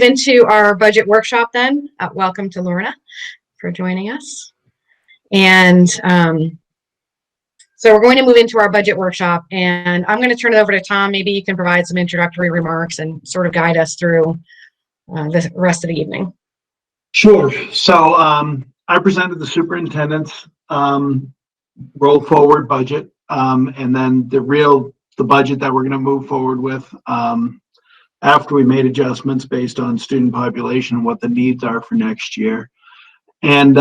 into our budget workshop then. Welcome to Lorna for joining us. And so we're going to move into our budget workshop, and I'm going to turn it over to Tom. Maybe you can provide some introductory remarks and sort of guide us through the rest of the evening. Sure. So I presented the superintendent's roll forward budget, and then the budget that we're going to move forward with after we made adjustments based on student population and what the needs are for next year. And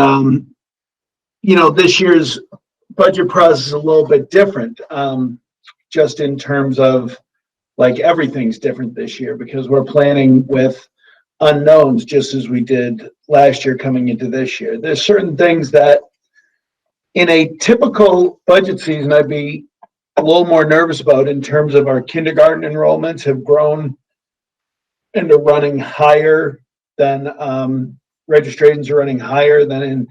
this year's budget process is a little bit different, just in terms of, like, everything's different this year because we're planning with unknowns just as we did last year coming into this year. There's certain things that in a typical budget season I'd be a little more nervous about, in terms of our kindergarten enrollments have grown and are running higher than registrations are running higher than in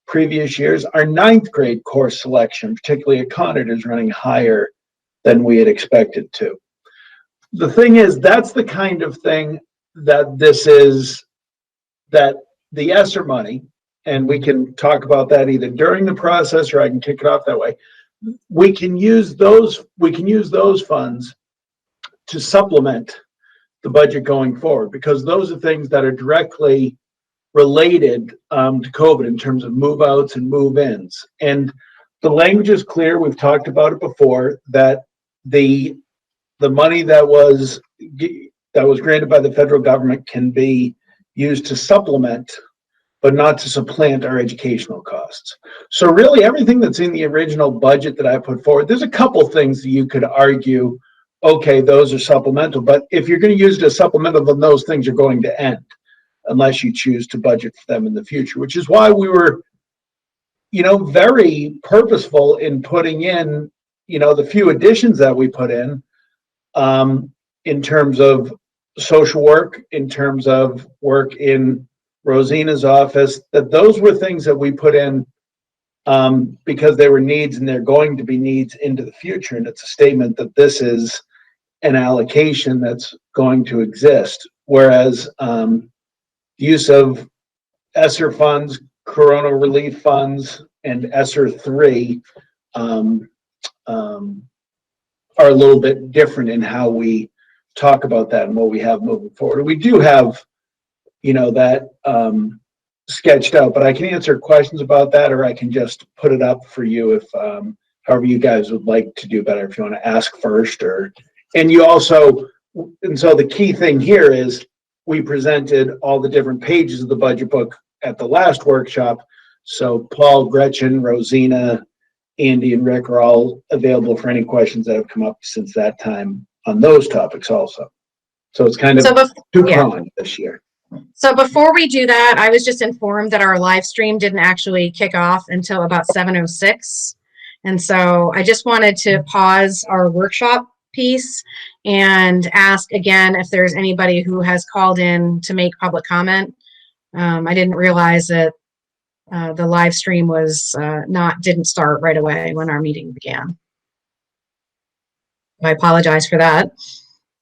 previous years. Our 9th grade course selection, particularly at Conard, is running higher than we had expected to. The thing is, that's the kind of thing that that the ESSER money, and we can talk about that either during the process or I can kick it off that way. We can use those funds to supplement the budget going forward, because those are things that are directly related to COVID in terms of move outs and move ins. And the language is clear. We've talked about it before, that the money that was granted by the federal government can be used to supplement, but not to supplant, our educational costs. So really everything that's in the original budget that I put forward, there's a couple things that you could argue, okay, those are supplemental, but if you're going to use it as supplemental, then those things are going to end unless you choose to budget for them in the future, which is why we were, very purposeful in putting in, the few additions that we put in terms of social work, in terms of work in Rosina's office, that those were things that we put in because they were needs and they're going to be needs into the future. And it's a statement that this is an allocation that's going to exist. Whereas use of ESSER funds, Corona relief funds, and ESSER 3 are a little bit different in how we talk about that and what we have moving forward. We do have, that sketched out, but I can answer questions about that, or I can just put it up for you if, however you guys would like to do better, if you want to ask first, and so the key thing here is we presented all the different pages of the budget book at the last workshop. So Paul, Gretchen, Rosina, Andy, and Rick are all available for any questions that have come up since that time on those topics also. So it's kind of two-pronged this year. So before we do that, I was just informed that our live stream didn't actually kick off until about 7:06. And so I just wanted to pause our workshop piece and ask again if there's anybody who has called in to make public comment. I didn't realize that the live stream was didn't start right away when our meeting began. I apologize for that.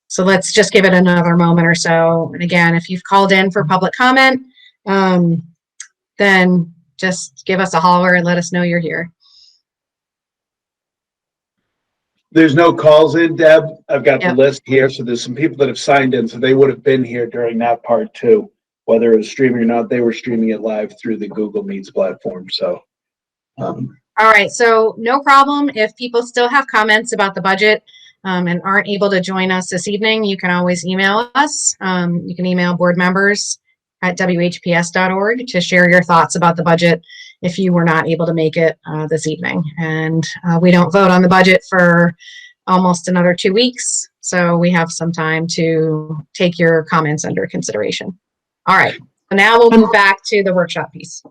So let's just give it another moment or so. And again, if you've called in for public comment, then just give us a holler and let us know you're here. There's no calls in, Deb. I've got the list here. So there's some people that have signed in, so they would have been here during that part too. Whether it was streaming or not, they were streaming it live through the Google Meets platform. So, all right. So no problem. If people still have comments about the budget and aren't able to join us this evening, you can always email us. You can email board members at whps.org to share your thoughts about the budget if you were not able to make it this evening. And we don't vote on the budget for almost another 2 weeks. So we have some time to take your comments under consideration. All right, so now we'll move back to the workshop piece.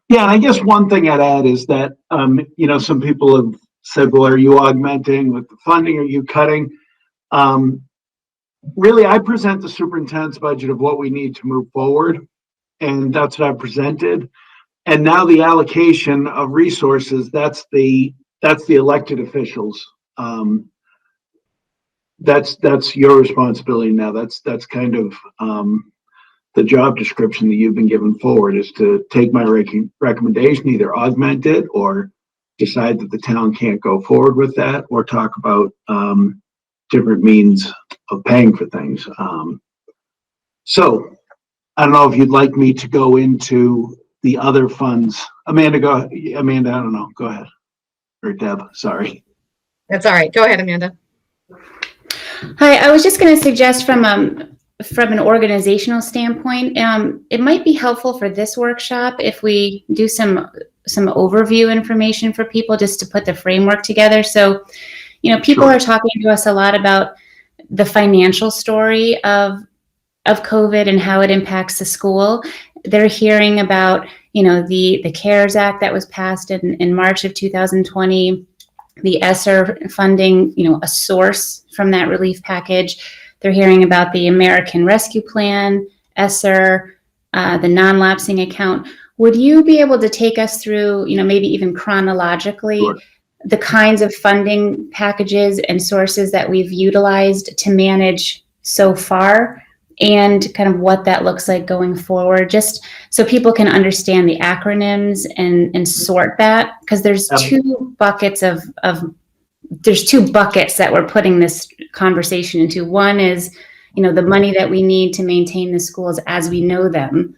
Yeah, and I guess one thing I'd add is that, some people have said, well, are you augmenting with the funding? Are you cutting? Really, I present the superintendent's budget of what we need to move forward, and that's what I presented. And now the allocation of resources, that's the elected officials. That's your responsibility now. That's kind of the job description that you've been given forward is to take my recommendation, either augment it or decide that the town can't go forward with that, or talk about different means of paying for things. So I don't know if you'd like me to go into the other funds. Amanda, Amanda, I don't know. Go ahead. Or Deb, sorry. That's all right. Go ahead, Amanda. Hi, I was just going to suggest from an organizational standpoint, it might be helpful for this workshop if we do some overview information for people just to put the framework together. So, people Sure. are talking to us a lot about the financial story of COVID and how it impacts the school. They're hearing about, the CARES Act that was passed in March of 2020, the ESSER funding, a source from that relief package. They're hearing about the American Rescue Plan, ESSER, the non-lapsing account. Would you be able to take us through, maybe even chronologically, Sure. the kinds of funding packages and sources that we've utilized to manage so far, and kind of what that looks like going forward, just so people can understand the acronyms and sort that, because there's two buckets there's two buckets that we're putting this conversation into. One is, the money that we need to maintain the schools as we know them,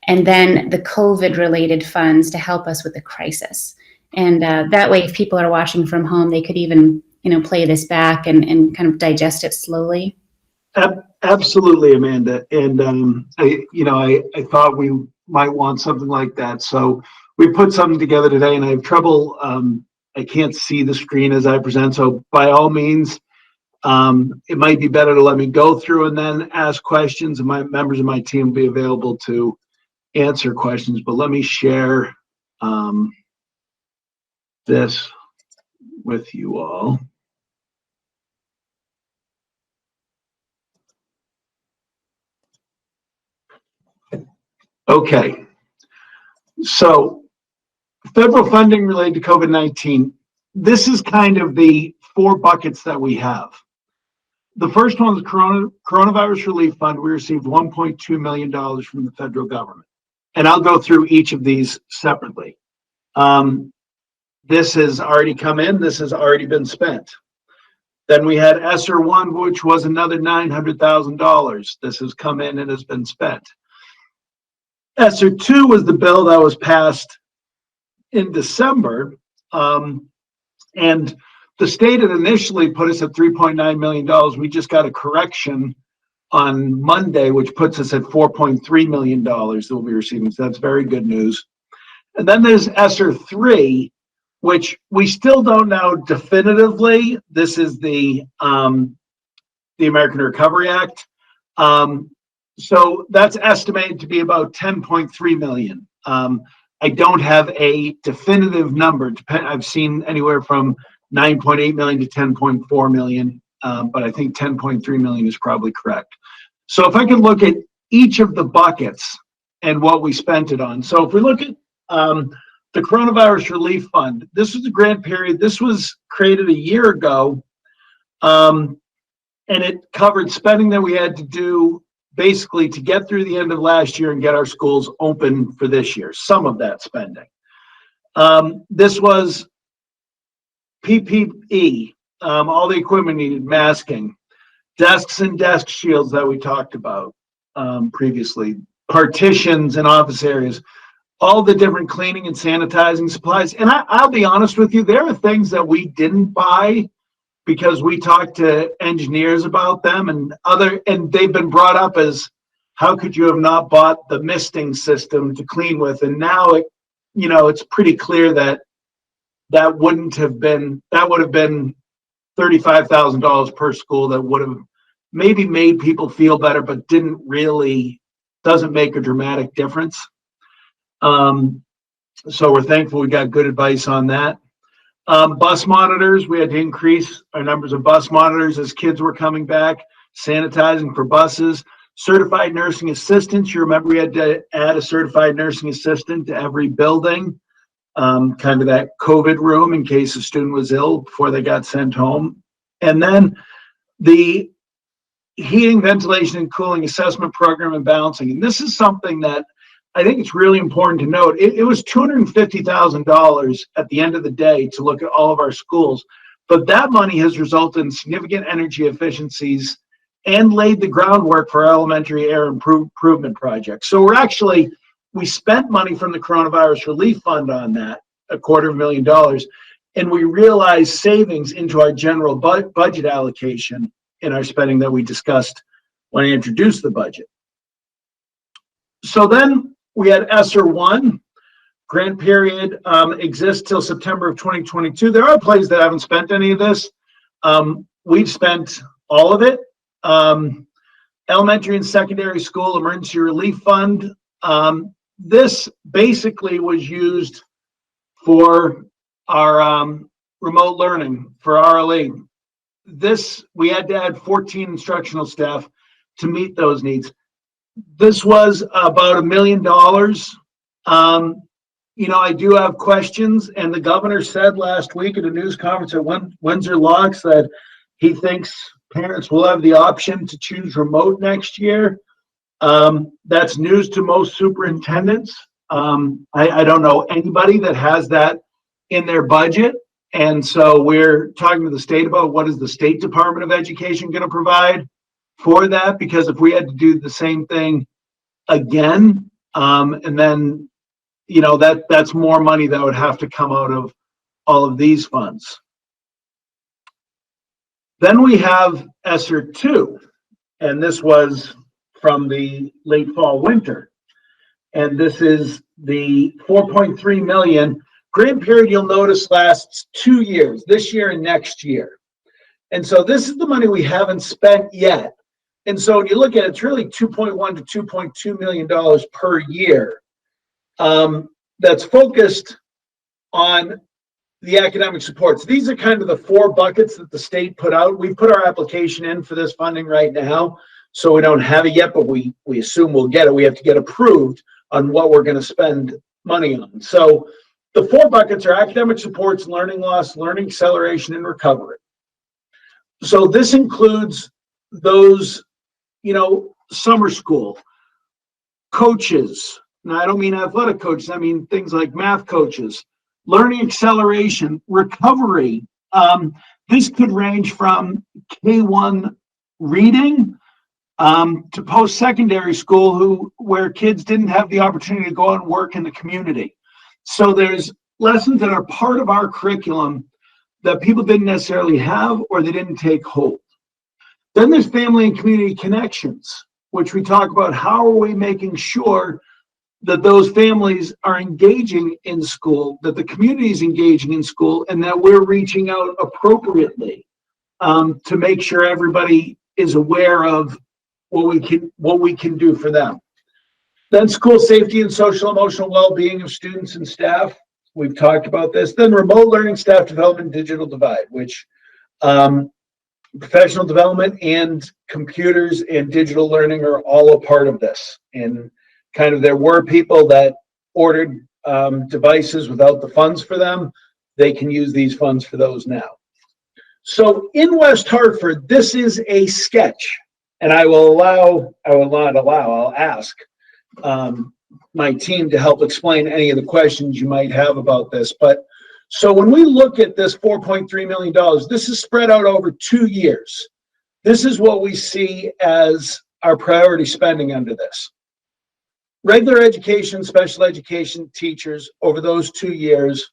and then the COVID related funds to help us with the crisis. And that way, if people are watching from home, they could even, play this back and kind of digest it slowly. Absolutely, Amanda. And I thought we might want something like that. So we put something together today, and I have trouble. I can't see the screen as I present. So by all means, it might be better to let me go through and then ask questions, and my members of my team will be available to answer questions. But let me share this with you all. Okay, so federal funding related to COVID-19. This is kind of the four buckets that we have. The first one is Coronavirus Relief Fund. We received $1.2 million from the federal government. And I'll go through each of these separately. This has already come in. This has already been spent. Then we had ESSER 1, which was another $900,000. This has come in and has been spent. ESSER 2 was the bill that was passed in December, and the state had initially put us at $3.9 million. We just got a correction on Monday, which puts us at $4.3 million that we'll be receiving. So that's very good news. And then there's ESSER 3, which we still don't know definitively. This is the American Recovery Act. So that's estimated to be about 10.3 million. I don't have a definitive number. I've seen anywhere from 9.8 million to 10.4 million, but I think 10.3 million is probably correct. So if I can look at each of the buckets and what we spent it on. So if we look at the Coronavirus Relief Fund, this was a grant period. This was created a year ago, and it covered spending that we had to do basically to get through the end of last year and get our schools open for this year, some of that spending. This was PPE, all the equipment needed, masking, desks and desk shields that we talked about previously, partitions in office areas, all the different cleaning and sanitizing supplies. And I'll be honest with you, there are things that we didn't buy because we talked to engineers about them and they've been brought up as, how could you have not bought the misting system to clean with? And now it's pretty clear that would have been $35,000 per school. That would have maybe made people feel better, but doesn't make a dramatic difference. So we're thankful we got good advice on that. Bus monitors, we had to increase our numbers of bus monitors as kids were coming back, sanitizing for buses. Certified nursing assistants, you remember we had to add a certified nursing assistant to every building, kind of that COVID room in case a student was ill before they got sent home. And then the heating, ventilation, and cooling assessment program and balancing. And this is something that I think it's really important to note. It was $250,000 at the end of the day to look at all of our schools, but that money has resulted in significant energy efficiencies and laid the groundwork for our elementary air improvement project. So we spent money from the coronavirus relief fund on that, $250,000, and we realized savings into our general budget allocation in our spending that we discussed when I introduced the budget. So then we had ESSER 1. Grant period exists till September of 2022. There are places that haven't spent any of this. We've spent all of it. Elementary and secondary school emergency relief fund. This basically was used for our remote learning for RLE. We had to add 14 instructional staff to meet those needs. This was about $1 million. I do have questions, and the governor said last week at a news conference at Windsor Locks that he thinks parents will have the option to choose remote next year. That's news to most superintendents. I don't know anybody that has that in their budget. And so we're talking to the state about what is the State Department of Education going to provide for that, because if we had to do the same thing again, and then, that's more money that would have to come out of all of these funds. Then we have ESSER 2, and this was from the late fall winter. And this is the $4.3 million. Grant period, you'll notice, lasts 2 years, this year and next year. And so this is the money we haven't spent yet. And so when you look at it, it's really $2.1 to $2.2 million per year. That's focused on the academic supports. These are kind of the 4 buckets that the state put out. We've put our application in for this funding right now, so we don't have it yet, but we assume we'll get it. We have to get approved on what we're going to spend money on. So the 4 buckets are academic supports, learning loss, learning acceleration, and recovery. So this includes those, summer school, coaches. Now, I don't mean athletic coaches. I mean things like math coaches, learning acceleration, recovery. This could range from K-1 reading to post-secondary school where kids didn't have the opportunity to go out and work in the community. So there's lessons that are part of our curriculum that people didn't necessarily have or they didn't take hold. Then there's family and community connections, which we talk about how are we making sure that those families are engaging in school, that the community is engaging in school, and that we're reaching out appropriately to make sure everybody is aware of what we can do for them. Then school safety and social emotional well-being of students and staff. We've talked about this. Then remote learning, staff development, digital divide, which professional development and computers and digital learning are all a part of this. And kind of there were people that ordered devices without the funds for them. They can use these funds for those now. So in West Hartford, this is a sketch, and I'll ask my team to help explain any of the questions you might have about this. But so when we look at this $4.3 million, this is spread out over 2 years. This is what we see as our priority spending under this. Regular education, special education teachers over those 2 years,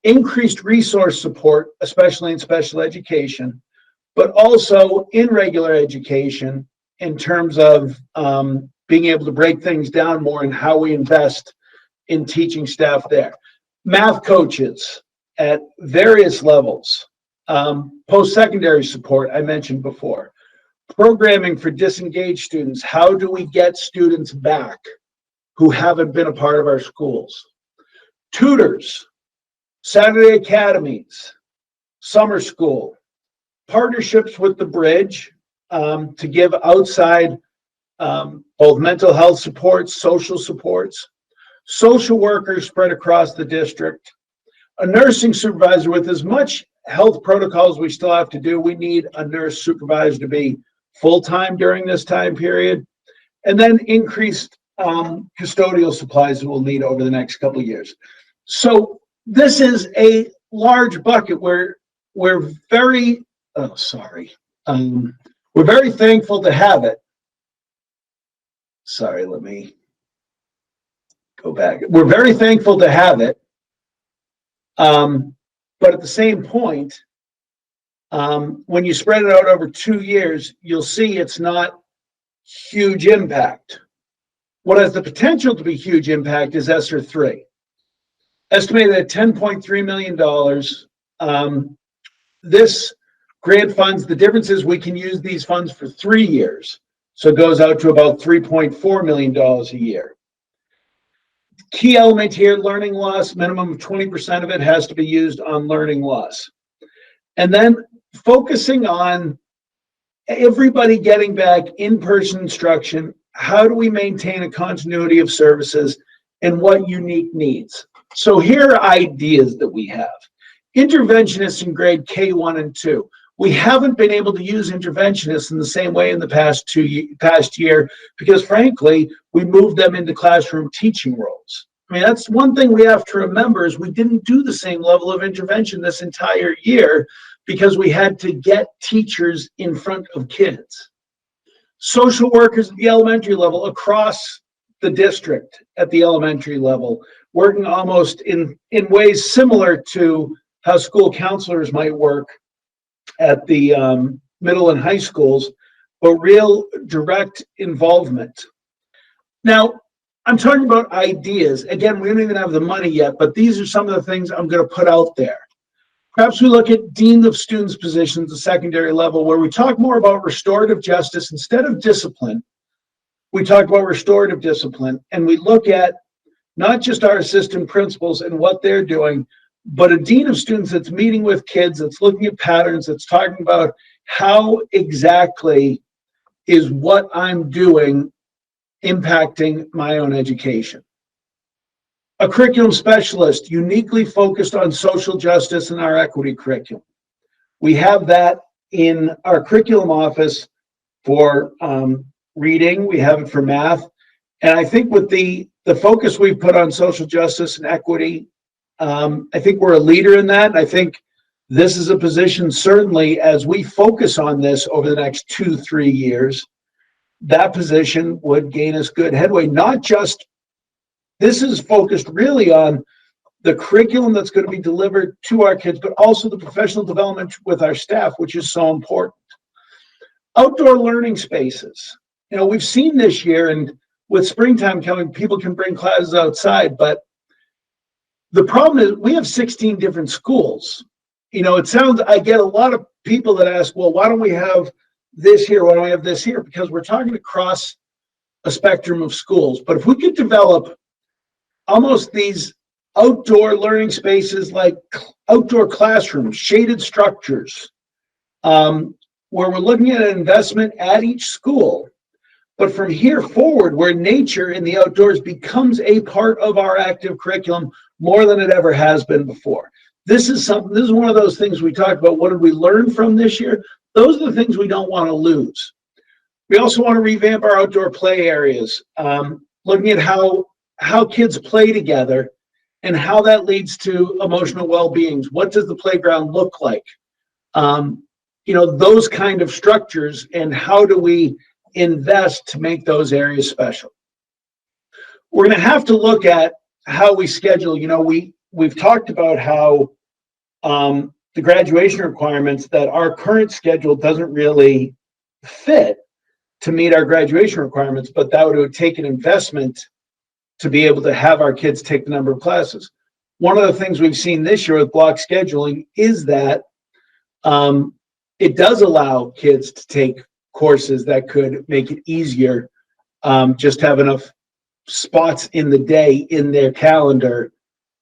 increased resource support, especially in special education, but also in regular education in terms of being able to break things down more and how we invest in teaching staff there. Math coaches at various levels, post-secondary support I mentioned before, programming for disengaged students. How do we get students back who haven't been a part of our schools? Tutors, Saturday academies, summer school, partnerships with the Bridge to give outside both mental health supports, social supports, social workers spread across the district, a nursing supervisor. With as much health protocols we still have to do, we need a nurse supervisor to be full-time during this time period, and then increased custodial supplies that we'll need over the next couple of years. So this is a large bucket where we're very, we're very thankful to have it. Sorry, let me go back. We're very thankful to have it. But at the same point, when you spread it out over 2 years, you'll see it's not huge impact. What has the potential to be huge impact is ESSER 3. Estimated at $10.3 million. This grant funds, the difference is we can use these funds for 3 years. So it goes out to about $3.4 million a year. Key element here, learning loss, minimum of 20% of it has to be used on learning loss. And then focusing on everybody getting back in-person instruction, how do we maintain a continuity of services and what unique needs? So here are ideas that we have. Interventionists in grade K1 and 2. We haven't been able to use interventionists in the same way in the past year because, frankly, we moved them into classroom teaching roles. I mean, that's one thing we have to remember is we didn't do the same level of intervention this entire year because we had to get teachers in front of kids. Social workers at the elementary level across the district at the elementary level, working almost in ways similar to how school counselors might work at the middle and high schools, but real direct involvement. Now, I'm talking about ideas. Again, we don't even have the money yet, but these are some of the things I'm going to put out there. Perhaps we look at dean of students positions, the secondary level, where we talk more about restorative justice instead of discipline. We talk about restorative discipline, and we look at not just our assistant principals and what they're doing, but a dean of students that's meeting with kids, that's looking at patterns, that's talking about how exactly is what I'm doing impacting my own education. A curriculum specialist uniquely focused on social justice and our equity curriculum. We have that in our curriculum office for reading, we have it for math, and I think with the focus we've put on social justice and equity, I think we're a leader in that. I think this is a position, certainly, as we focus on this over the next 2-3 years, that position would gain us good headway. Not just, this is focused really on the curriculum that's going to be delivered to our kids, but also the professional development with our staff, which is so important. Outdoor learning spaces. You know, we've seen this year, and with springtime coming, people can bring classes outside, but the problem is we have 16 different schools. You know, I get a lot of people that ask, well, why don't we have this here? Why don't we have this here? Because we're talking across a spectrum of schools. But if we could develop almost these outdoor learning spaces like outdoor classrooms, shaded structures, where we're looking at an investment at each school, but from here forward, where nature in the outdoors becomes a part of our active curriculum more than it ever has been before. This is one of those things we talked about. What did we learn from this year? Those are the things we don't want to lose. We also want to revamp our outdoor play areas, looking at how kids play together and how that leads to emotional well-being. What does the playground look like? You know, those kind of structures, and how do we invest to make those areas special? We're going to have to look at how we schedule. You know, we've talked about how the graduation requirements, that our current schedule doesn't really fit to meet our graduation requirements, but that would take an investment to be able to have our kids take the number of classes. One of the things we've seen this year with block scheduling is that it does allow kids to take courses that could make it easier, just have enough spots in the day in their calendar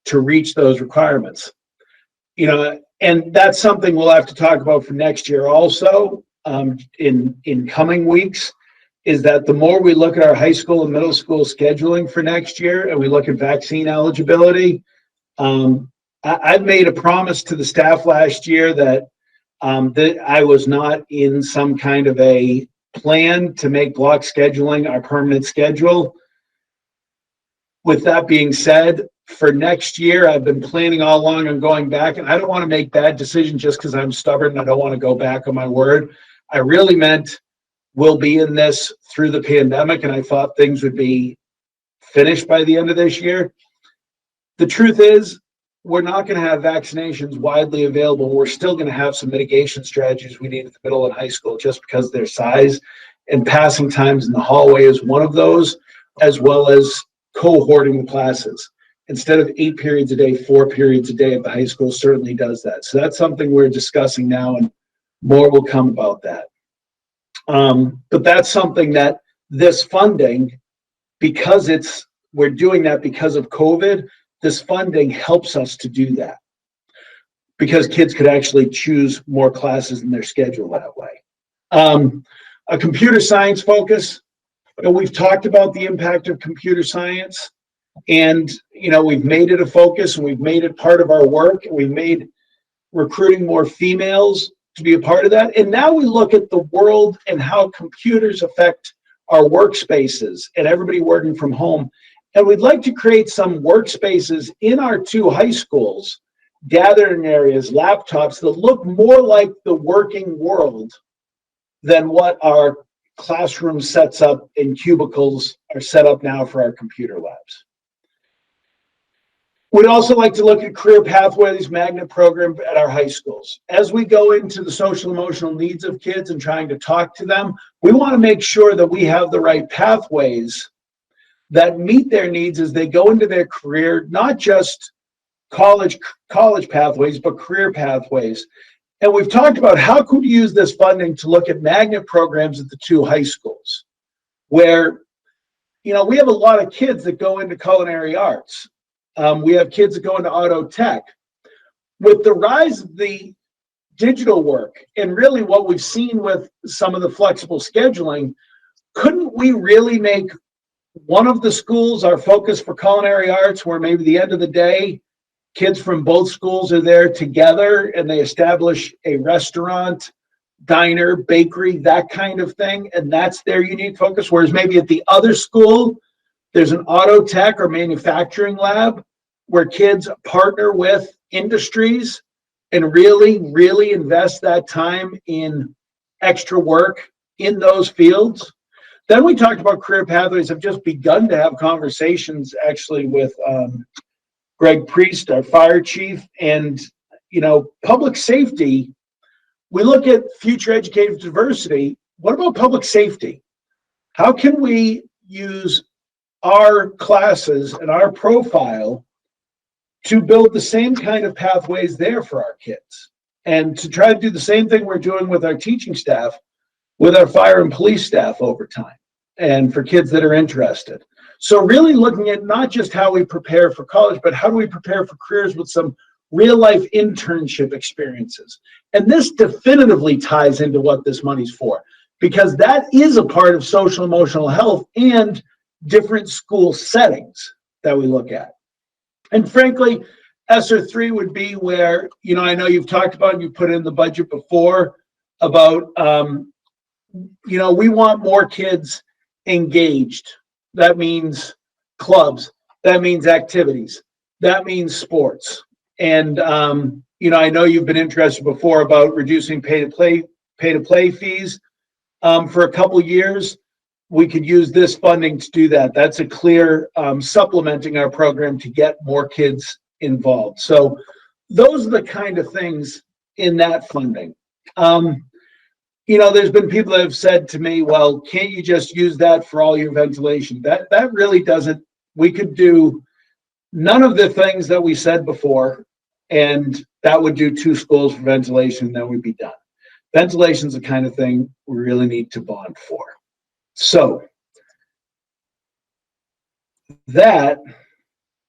to reach those requirements. You know, and that's something we'll have to talk about for next year also, in coming weeks, is that the more we look at our high school and middle school scheduling for next year, and we look at vaccine eligibility, I've made a promise to the staff last year that I was not in some kind of a plan to make block scheduling our permanent schedule. With that being said, for next year, I've been planning all along on going back, and I don't want to make bad decisions just because I'm stubborn and I don't want to go back on my word. I really meant we'll be in this through the pandemic, and I thought things would be finished by the end of this year. The truth is, we're not going to have vaccinations widely available. We're still going to have some mitigation strategies we need at the middle and high school just because of their size, and passing times in the hallway is one of those, as well as cohorting the classes. Instead of 8 periods a day, 4 periods a day at the high school certainly does that. So that's something we're discussing now, and more will come about that. But that's something that this funding, because we're doing that because of COVID, this funding helps us to do that because kids could actually choose more classes in their schedule that way. A computer science focus. We've talked about the impact of computer science, and we've made it a focus, and we've made it part of our work, and we've made recruiting more females to be a part of that. And now we look at the world and how computers affect our workspaces and everybody working from home. And we'd like to create some workspaces in our 2 high schools, gathering areas, laptops that look more like the working world than what our classroom sets up and cubicles are set up now for our computer labs. We'd also like to look at career pathways magnet program at our high schools. As we go into the social emotional needs of kids and trying to talk to them, we want to make sure that we have the right pathways that meet their needs as they go into their career, not just college pathways, but career pathways. And we've talked about how could we use this funding to look at magnet programs at the 2 high schools, where, we have a lot of kids that go into culinary arts. We have kids that go into auto tech. With the rise of the digital work and really what we've seen with some of the flexible scheduling, couldn't we really make one of the schools our focus for culinary arts, where maybe the end of the day, kids from both schools are there together and they establish a restaurant, diner, bakery, that kind of thing, and that's their unique focus. Whereas maybe at the other school, there's an auto tech or manufacturing lab where kids partner with industries and really, really invest that time in extra work in those fields. Then we talked about career pathways. I've just begun to have conversations actually with Greg Priest, our fire chief, and public safety. We look at future educative diversity. What about public safety? How can we use our classes and our profile to build the same kind of pathways there for our kids, and to try to do the same thing we're doing with our teaching staff, with our fire and police staff over time, and for kids that are interested. So really looking at not just how we prepare for college, but how do we prepare for careers with some real life internship experiences. And this definitively ties into what this money's for, because that is a part of social emotional health and different school settings that we look at. And frankly, ESSER 3 would be where, I know you've talked about and you put in the budget before about, we want more kids engaged. That means clubs, that means activities, that means sports. And, I know you've been interested before about reducing pay to play fees. For a couple years, we could use this funding to do that. That's a clear supplementing our program to get more kids involved. So those are the kind of things in that funding. There's been people that have said to me, well, can't you just use that for all your ventilation? That really doesn't. We could do none of the things that we said before, and that would do 2 schools for ventilation, then we'd be done. Ventilation is the kind of thing we really need to bond for. So that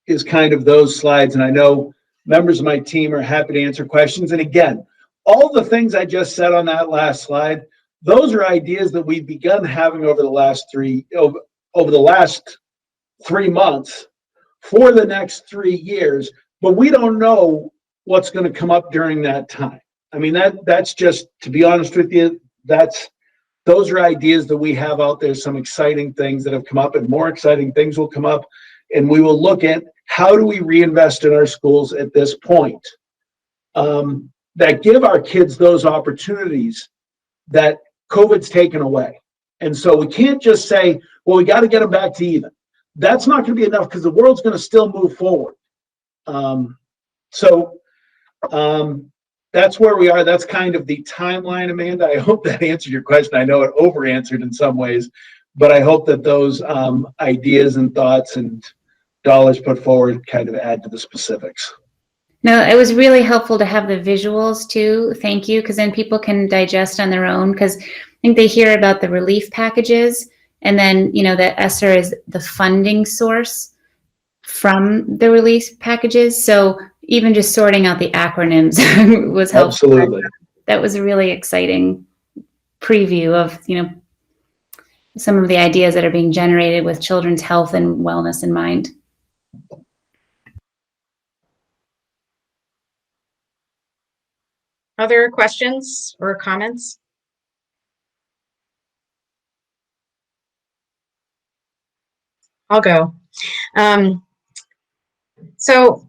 is kind of those slides, and I know members of my team are happy to answer questions. And again, all the things I just said on that last slide, those are ideas that we've begun having over the last 3 months for the next 3 years, but we don't know what's going to come up during that time. I mean, that's just, to be honest with you, that's those are ideas that we have out there, some exciting things that have come up, and more exciting things will come up. And we will look at how do we reinvest in our schools at this point, that give our kids those opportunities that COVID's taken away. And so we can't just say, well, we got to get them back to even. That's not going to be enough because the world's going to still move forward. That's where we are. That's kind of the timeline, Amanda. I hope that answered your question. I know it over-answered in some ways, but I hope that those ideas and thoughts and dollars put forward kind of add to the specifics. No, it was really helpful to have the visuals too. Thank you, because then people can digest on their own, because I think they hear about the relief packages, and then, you know, that ESSER is the funding source from the relief packages. So even just sorting out the acronyms was helpful. Absolutely. That was a really exciting preview of, you know, some of the ideas that are being generated with children's health and wellness in mind. Other questions or comments? I'll go. So,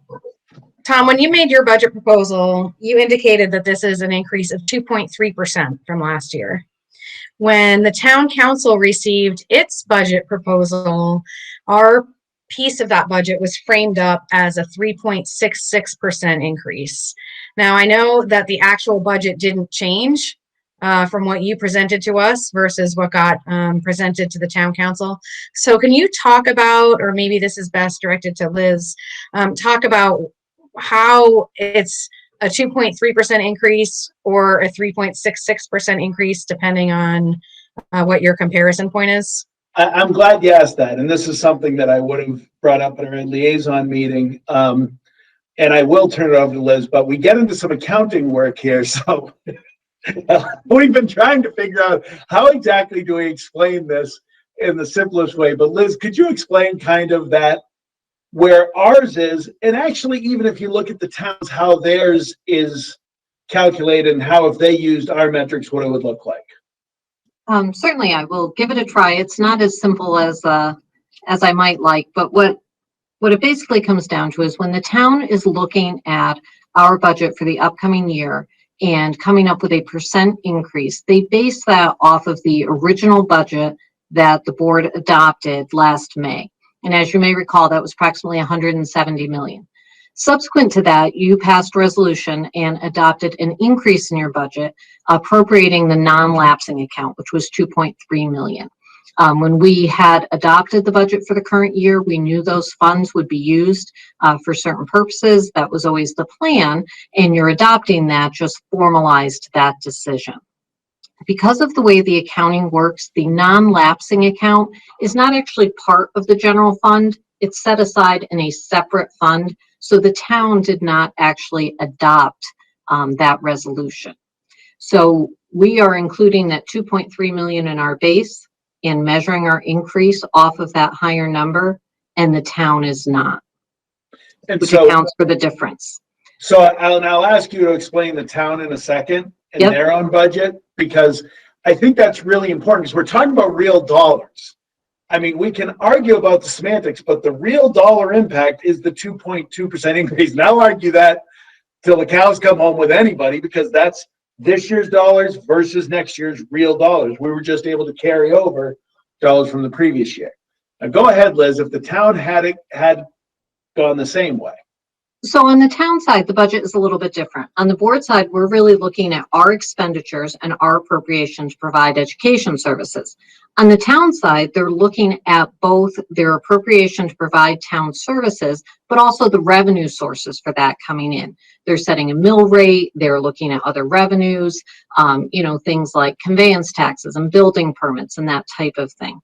Tom, when you made your budget proposal, you indicated that this is an increase of 2.3% from last year. When the town council received its budget proposal, our piece of that budget was framed up as a 3.66% increase. Now, I know that the actual budget didn't change from what you presented to us versus what got presented to the town council. So can you talk about, or maybe this is best directed to Liz, talk about how it's a 2.3% increase or a 3.66% increase, depending on what your comparison point is? I'm glad you asked that. And this is something that I would have brought up in our liaison meeting. And I will turn it over to Liz, but we get into some accounting work here. So we've been trying to figure out how exactly do we explain this in the simplest way. But Liz, could you explain kind of that, where ours is, and actually even if you look at the towns, how theirs is calculated and how if they used our metrics, what it would look like? Certainly, I will give it a try. It's not as simple as I might like, but what it basically comes down to is when the town is looking at our budget for the upcoming year and coming up with a percent increase, they base that off of the original budget that the board adopted last May. And as you may recall, that was approximately 170 million. Subsequent to that, you passed resolution and adopted an increase in your budget, appropriating the non-lapsing account, which was 2.3 million. When we had adopted the budget for the current year, we knew those funds would be used for certain purposes. That was always the plan, and you're adopting that just formalized that decision. Because of the way the accounting works, the non-lapsing account is not actually part of the general fund. It's set aside in a separate fund. So the town did not actually adopt that resolution. So we are including that 2.3 million in our base and measuring our increase off of that higher number, and the town is not, which accounts for the difference. So I'll ask you to explain the town in a second and their own budget, because I think that's really important, because we're talking about real dollars. I mean, we can argue about the semantics, but the real dollar impact is the 2.2% increase. And I'll argue that till the cows come home with anybody, because that's this year's dollars versus next year's real dollars. We were just able to carry over dollars from the previous year. Now go ahead, Liz, if the town had gone the same way. So on the town side, the budget is a little bit different. On the board side, we're really looking at our expenditures and our appropriation to provide education services. On the town side, they're looking at both their appropriation to provide town services, but also the revenue sources for that coming in. They're setting a mill rate, they're looking at other revenues, things like conveyance taxes and building permits and that type of thing.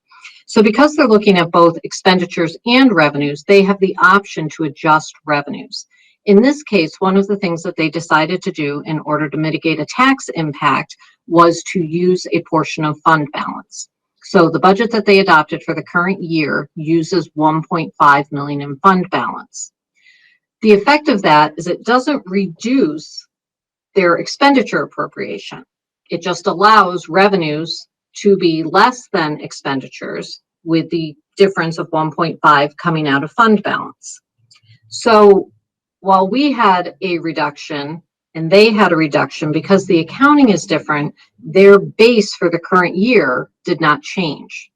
So because they're looking at both expenditures and revenues, they have the option to adjust revenues. In this case, one of the things that they decided to do in order to mitigate a tax impact was to use a portion of fund balance. So the budget that they adopted for the current year uses 1.5 million in fund balance. The effect of that is it doesn't reduce their expenditure appropriation. It just allows revenues to be less than expenditures, with the difference of 1.5 coming out of fund balance. So while we had a reduction and they had a reduction, because the accounting is different, their base for the current year did not change.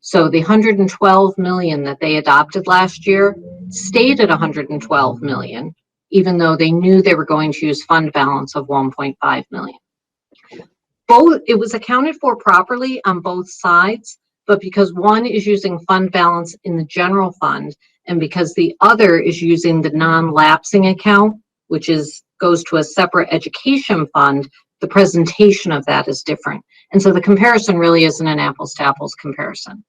So the 112 million that they adopted last year stayed at 112 million, even though they knew they were going to use fund balance of 1.5 million. It was accounted for properly on both sides, but because one is using fund balance in the general fund, and because the other is using the non-lapsing account, which goes to a separate education fund, the presentation of that is different. And so the comparison really isn't an apples to apples comparison.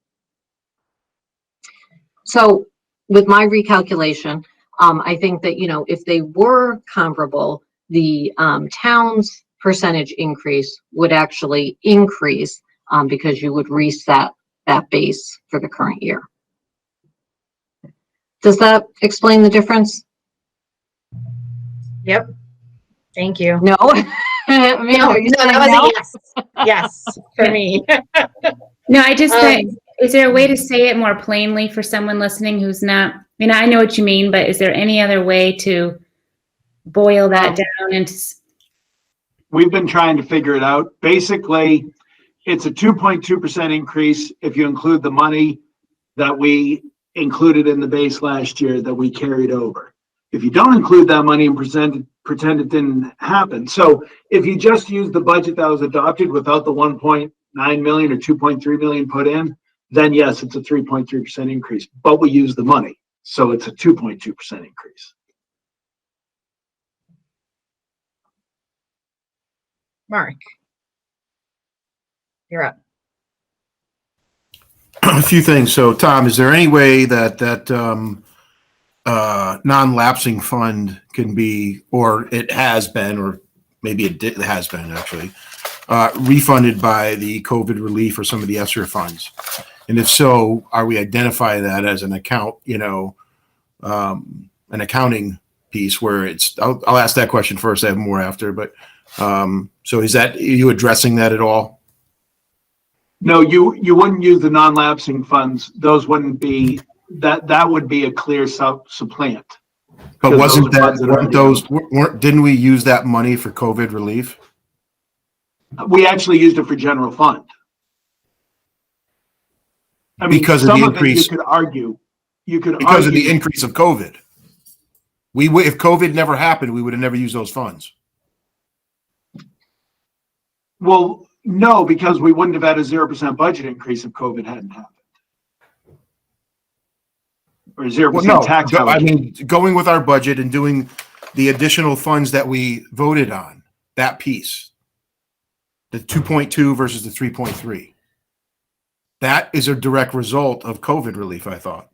So with my recalculation, I think that, if they were comparable, the town's percentage increase would actually increase because you would reset that base for the current year. Does that explain the difference? Yep. Thank you. No. No, that was a yes. Yes, for me. No, I just think, is there a way to say it more plainly for someone listening who's not, I know what you mean, but is there any other way to boil that down into? We've been trying to figure it out. Basically, it's a 2.2% increase if you include the money that we included in the base last year that we carried over. If you don't include that money and pretend it didn't happen. So if you just use the budget that was adopted without the 1.9 million or 2.3 million put in, then yes, it's a 3.3% increase, but we use the money. So it's a 2.2% increase. Mark, you're up. A few things. So, Tom, is there any way that non-lapsing fund can be, or it has been, or maybe it has been actually, refunded by the COVID relief or some of the ESSER funds? And if so, are we identifying that as an account, an accounting piece where it's, I'll ask that question first. I have more after, but so is that, are you addressing that at all? No, you wouldn't use the non-lapsing funds. Those wouldn't be, that would be a clear supplant. But wasn't that, didn't we use that money for COVID relief? We actually used it for general fund. I mean, because of the increase, you could argue because of the increase of COVID. If COVID never happened, we would have never used those funds. Well, no, because we wouldn't have had a 0% budget increase if COVID hadn't happened. Or 0% tax. I mean, going with our budget and doing the additional funds that we voted on, that piece, the 2.2 versus the 3.3. That is a direct result of COVID relief, I thought.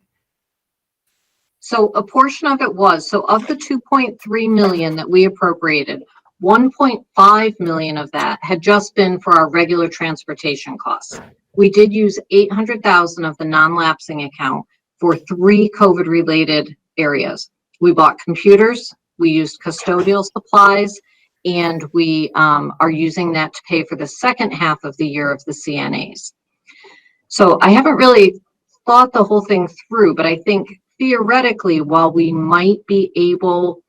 So a portion of it was, so of the 2.3 million that we appropriated, 1.5 million of that had just been for our regular transportation costs. We did use 800,000 of the non-lapsing account for 3 COVID related areas. We bought computers, we used custodial supplies, and we are using that to pay for the second half of the year of the CNAs. So I haven't really thought the whole thing through, but I think theoretically, while we might be able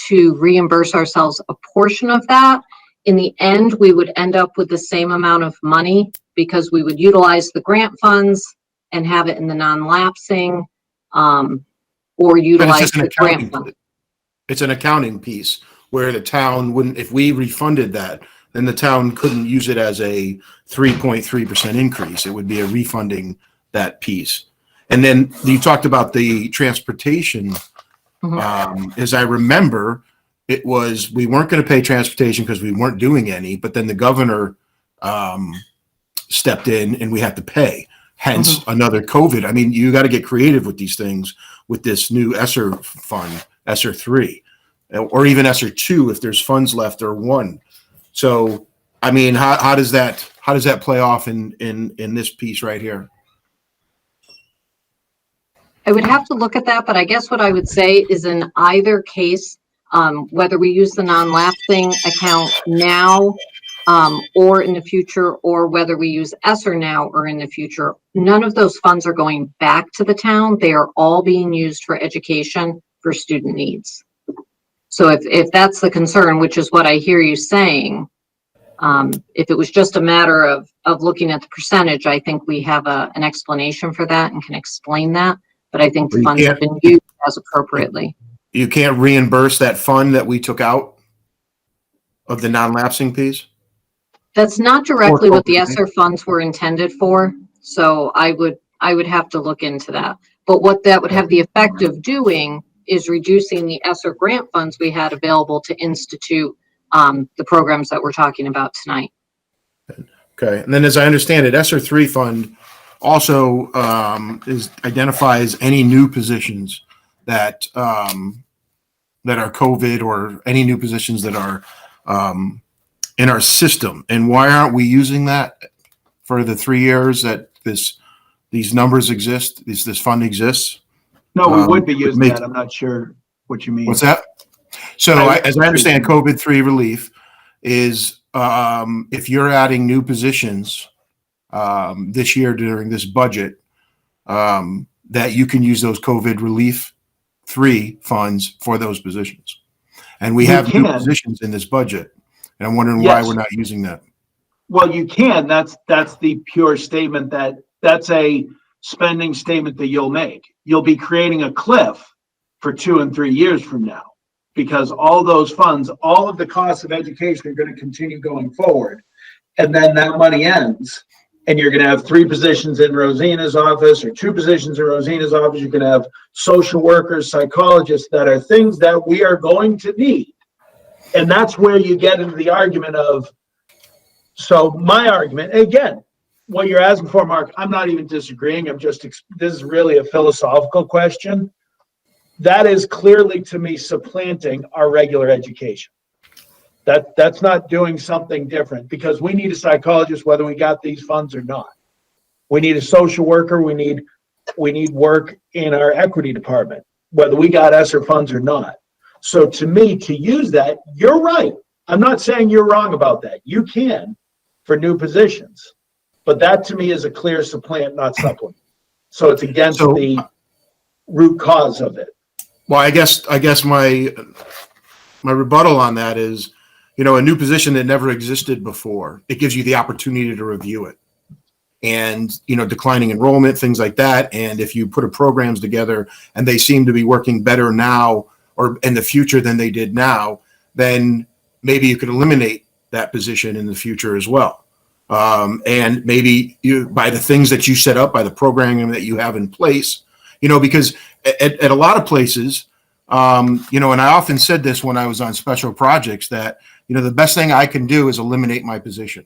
to reimburse ourselves a portion of that, in the end, we would end up with the same amount of money because we would utilize the grant funds and have it in the non-lapsing or utilize the grant fund. It's an accounting piece where the town wouldn't, if we refunded that, then the town couldn't use it as a 3.3% increase. It would be a refunding that piece. And then you talked about the transportation. As I remember, it was, we weren't going to pay transportation because we weren't doing any, but then the governor stepped in and we had to pay. Hence another COVID. I mean, you got to get creative with these things with this new ESSER fund, ESSER 3, or even ESSER 2 if there's funds left, or 1. So, I mean, how does that play off in this piece right here? I would have to look at that, but I guess what I would say is in either case, whether we use the non-lapsing account now or in the future, or whether we use ESSER now or in the future, none of those funds are going back to the town. They are all being used for education for student needs. So if that's the concern, which is what I hear you saying, if it was just a matter of looking at the percentage, I think we have an explanation for that and can explain that. But I think the funds have been used as appropriately. You can't reimburse that fund that we took out of the non-lapsing piece? That's not directly what the ESSER funds were intended for. So I would have to look into that. But what that would have the effect of doing is reducing the ESSER grant funds we had available to institute the programs that we're talking about tonight. Okay, and then as I understand it, ESSER 3 fund also identifies any new positions that that are COVID or any new positions that are in our system. And why aren't we using that for the 3 years that these numbers exist, this fund exists? No, we would be using that. I'm not sure what you mean. What's that? So as I understand, COVID-3 relief is if you're adding new positions this year during this budget, that you can use those COVID relief 3 funds for those positions. And we have new positions in this budget. And I'm wondering why we're not using that. Well, you can. That's the pure statement that's a spending statement that you'll make. You'll be creating a cliff for 2 and 3 years from now, because all those funds, all of the costs of education are going to continue going forward. And then that money ends, and you're going to have 3 positions in Rosina's office or 2 positions in Rosina's office. You're going to have social workers, psychologists, that are things that we are going to need. And that's where you get into the argument of, so my argument, again, what you're asking for, Mark, I'm not even disagreeing. This is really a philosophical question. That is clearly, to me, supplanting our regular education. That's not doing something different, because we need a psychologist whether we got these funds or not. We need a social worker. We need work in our equity department, whether we got ESSER funds or not. So to me, to use that, you're right. I'm not saying you're wrong about that. You can for new positions, but that to me is a clear supplant, not supplement. So it's against the root cause of it. Well, I guess my rebuttal on that is, a new position that never existed before, it gives you the opportunity to review it. And, declining enrollment, things like that. And if you put programs together and they seem to be working better now or in the future than they did now, then maybe you could eliminate that position in the future as well. And maybe by the things that you set up, by the programming that you have in place, because at a lot of places, and I often said this when I was on special projects, that, the best thing I can do is eliminate my position,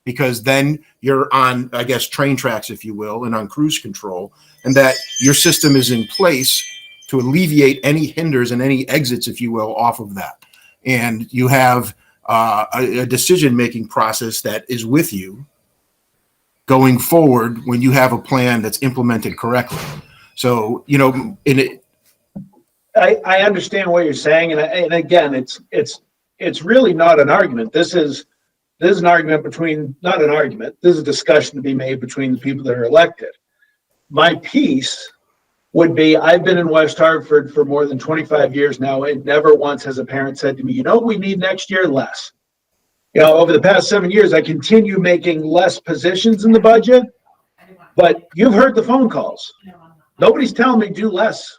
because then you're on, I guess, train tracks, if you will, and on cruise control, and that your system is in place to alleviate any hinders and any exits, if you will, off of that. And you have a decision-making process that is with you going forward when you have a plan that's implemented correctly. So, I understand what you're saying, and again, it's really not an argument. This is an argument not an argument. This is a discussion to be made between the people that are elected. My piece would be, I've been in West Hartford for more than 25 years now, and never once has a parent said to me, what we need next year? Less. Over the past 7 years, I continue making less positions in the budget, but you've heard the phone calls. Nobody's telling me to do less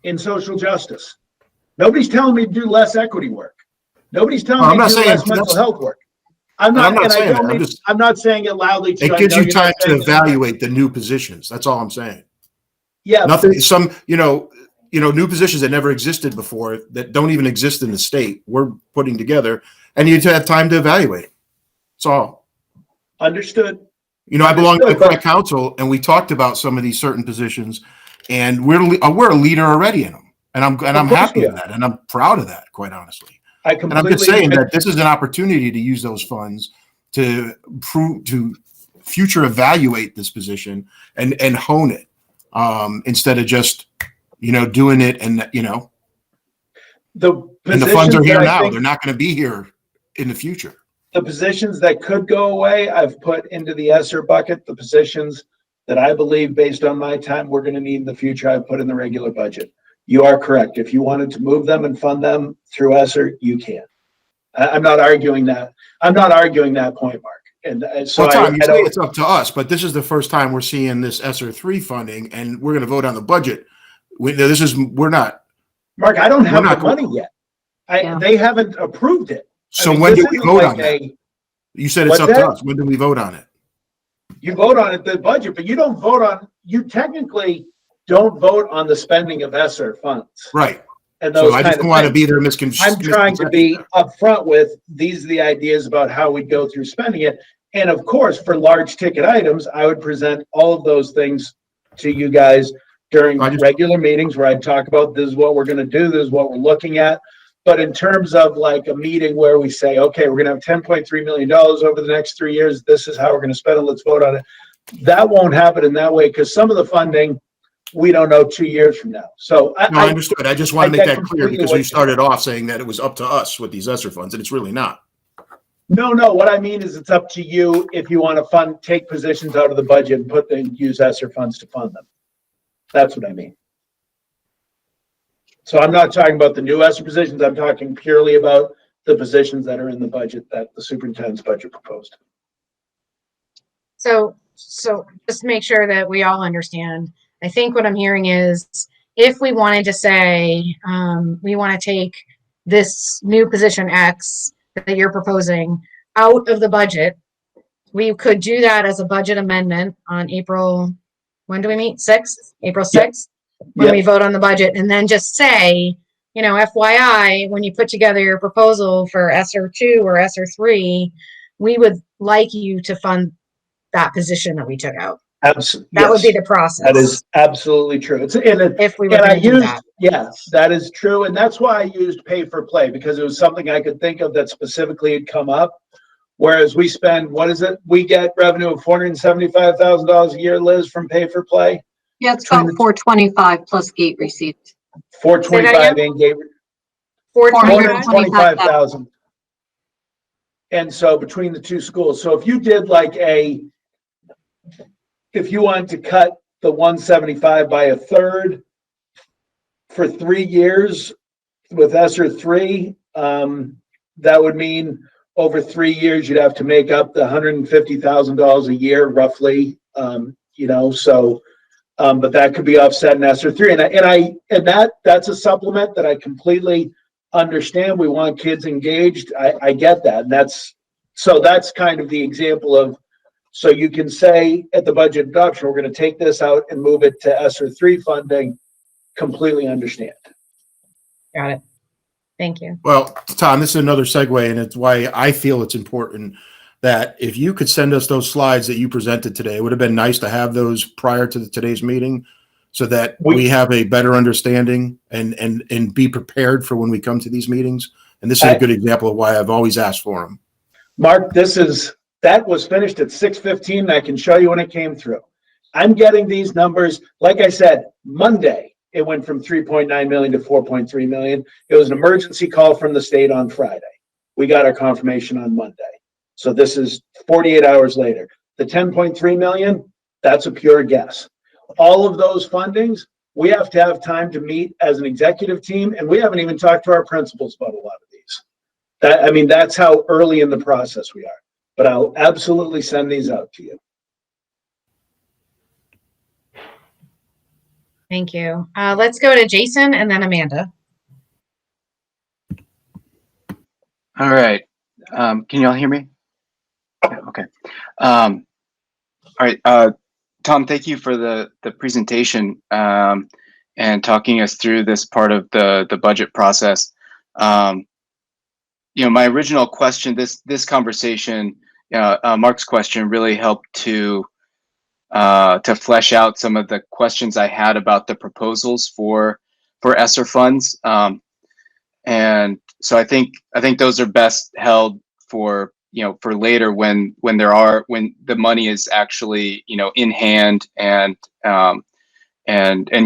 in social justice. Nobody's telling me to do less equity work. Nobody's telling me to do less mental health work. I'm not saying it loudly. It gives you time to evaluate the new positions. That's all I'm saying. Yeah. Nothing, new positions that never existed before, that don't even exist in the state, we're putting together, and you have time to evaluate. That's all. Understood. I belong to the current council, and we talked about some of these certain positions, and we're a leader already in them, and I'm happy with that, and I'm proud of that, quite honestly. And I'm just saying that this is an opportunity to use those funds to future evaluate this position and hone it, instead of just doing it and the funds are here now. They're not going to be here in the future. The positions that could go away, I've put into the ESSER bucket. The positions that I believe, based on my time, we're going to need in the future, I've put in the regular budget. You are correct. If you wanted to move them and fund them through ESSER, you can. I'm not arguing that. I'm not arguing that point, Mark. And so Well, Tom, you I say don't. it's up to us, but this is the first time we're seeing this ESSER 3 funding, and we're going to vote on the budget. We're not. Mark, I don't have not the money yet. Yeah. They haven't approved it. So I mean, when this do we isn't vote like on that? You said it's What's up to that? us. When do we vote on it? You vote on it, the budget, but you don't vote on, you technically don't vote on the spending of ESSER funds. Right. And those So I kind just of don't want to things. be there I'm trying to be upfront with, these are the ideas about how we go through spending it. And of course, for large ticket items, I would present all of those things to you guys during regular meetings where I'd talk about, this is what we're going to do, this is what we're looking at. But in terms of like a meeting where we say, okay, we're going to have $10.3 million over the next 3 years, this is how we're going to spend it, let's vote on it. That won't happen in that way, because some of the funding, we don't know 2 years from now. So I understood. I just want to make that clear, because we what- started off saying that it was up to us with these ESSER funds, and it's really not. No, what I mean is it's up to you if you want to take positions out of the budget and use ESSER funds to fund them. That's what I mean. So I'm not talking about the new ESSER positions. I'm talking purely about the positions that are in the budget that the superintendent's budget proposed. So just to make sure that we all understand, I think what I'm hearing is, if we wanted to say, we want to take this new position X that you're proposing out of the budget, we could do that as a budget amendment on April, when do we meet? 6th? April 6th? When we vote on the budget, and then just say, FYI, when you put together your proposal for ESSER 2 or ESSER 3, we would like you to fund that position that we took out. Absolutely. That would be the process. That is absolutely true. If we were going to do that. Yes, that is true. And that's why I used pay for play, because it was something I could think of that specifically had come up. Whereas we spend, what is it? We get revenue of $475,000 a year, Liz, from pay for play. Yeah, it's about 425 plus gate receipts. 425 and gate. 425? 425,000. And so between the two schools, so if you did like if you wanted to cut the 175 by a third for 3 years with ESSER 3, that would mean over 3 years, you'd have to make up the $150,000 a year roughly, but that could be offset in ESSER 3. And that's a supplement that I completely understand. We want kids engaged. I get that. And that's kind of the example of, so you can say at the budget adoption, we're going to take this out and move it to ESSER 3 funding. Completely understand. Got it. Thank you. Well, Tom, this is another segue, and it's why I feel it's important that if you could send us those slides that you presented today, it would have been nice to have those prior to today's meeting, so that we have a better understanding and be prepared for when we come to these meetings. And this is a good example of why I've always asked for them. Mark, that was finished at 6:15. And I can show you when it came through. I'm getting these numbers. Like I said, Monday, it went from 3.9 million to 4.3 million. It was an emergency call from the state on Friday. We got our confirmation on Monday. So this is 48 hours later. The 10.3 million, that's a pure guess. All of those fundings, we have to have time to meet as an executive team, and we haven't even talked to our principals about a lot of these. That's how early in the process we are. But I'll absolutely send these out to you. Thank you. Let's go to Jason and then Amanda. All right. Can you all hear me? Okay. All right. Tom, thank you for the presentation and talking us through this part of the budget process. My original question, this conversation, Mark's question really helped to flesh out some of the questions I had about the proposals for ESSER funds. And so I think those are best held for later when the money is actually, in hand, and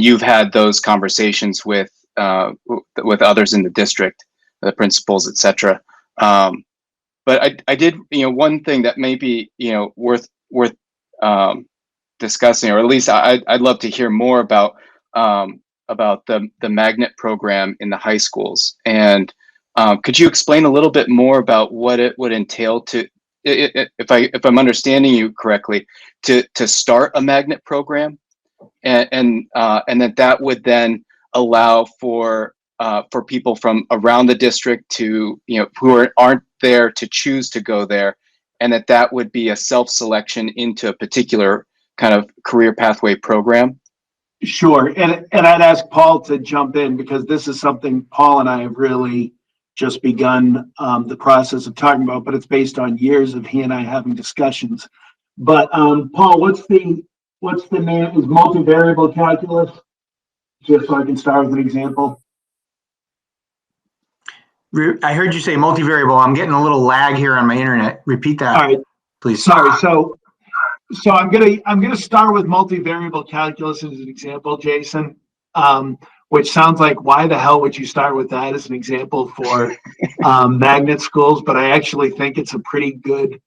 you've had those conversations with others in the district, the principals, et cetera. But I did, one thing that may be, worth discussing, or at least I'd love to hear more about the magnet program in the high schools. And could you explain a little bit more about what it would entail if I'm understanding you correctly, to start a magnet program, and that would then allow for people from around the district to, who aren't there, to choose to go there, and that would be a self-selection into a particular kind of career pathway program? Sure. And I'd ask Paul to jump in, because this is something Paul and I have really just begun the process of talking about, but it's based on years of he and I having discussions. But Paul, what's the name? Is multivariable calculus? Just so I can start with an example. I heard you say multivariable. I'm getting a little lag here on my internet. Repeat that, All right, please. sorry. So I'm gonna start with multivariable calculus as an example, Jason. Which sounds like, why the hell would you start with that as an example for magnet schools? But I actually think it's a pretty good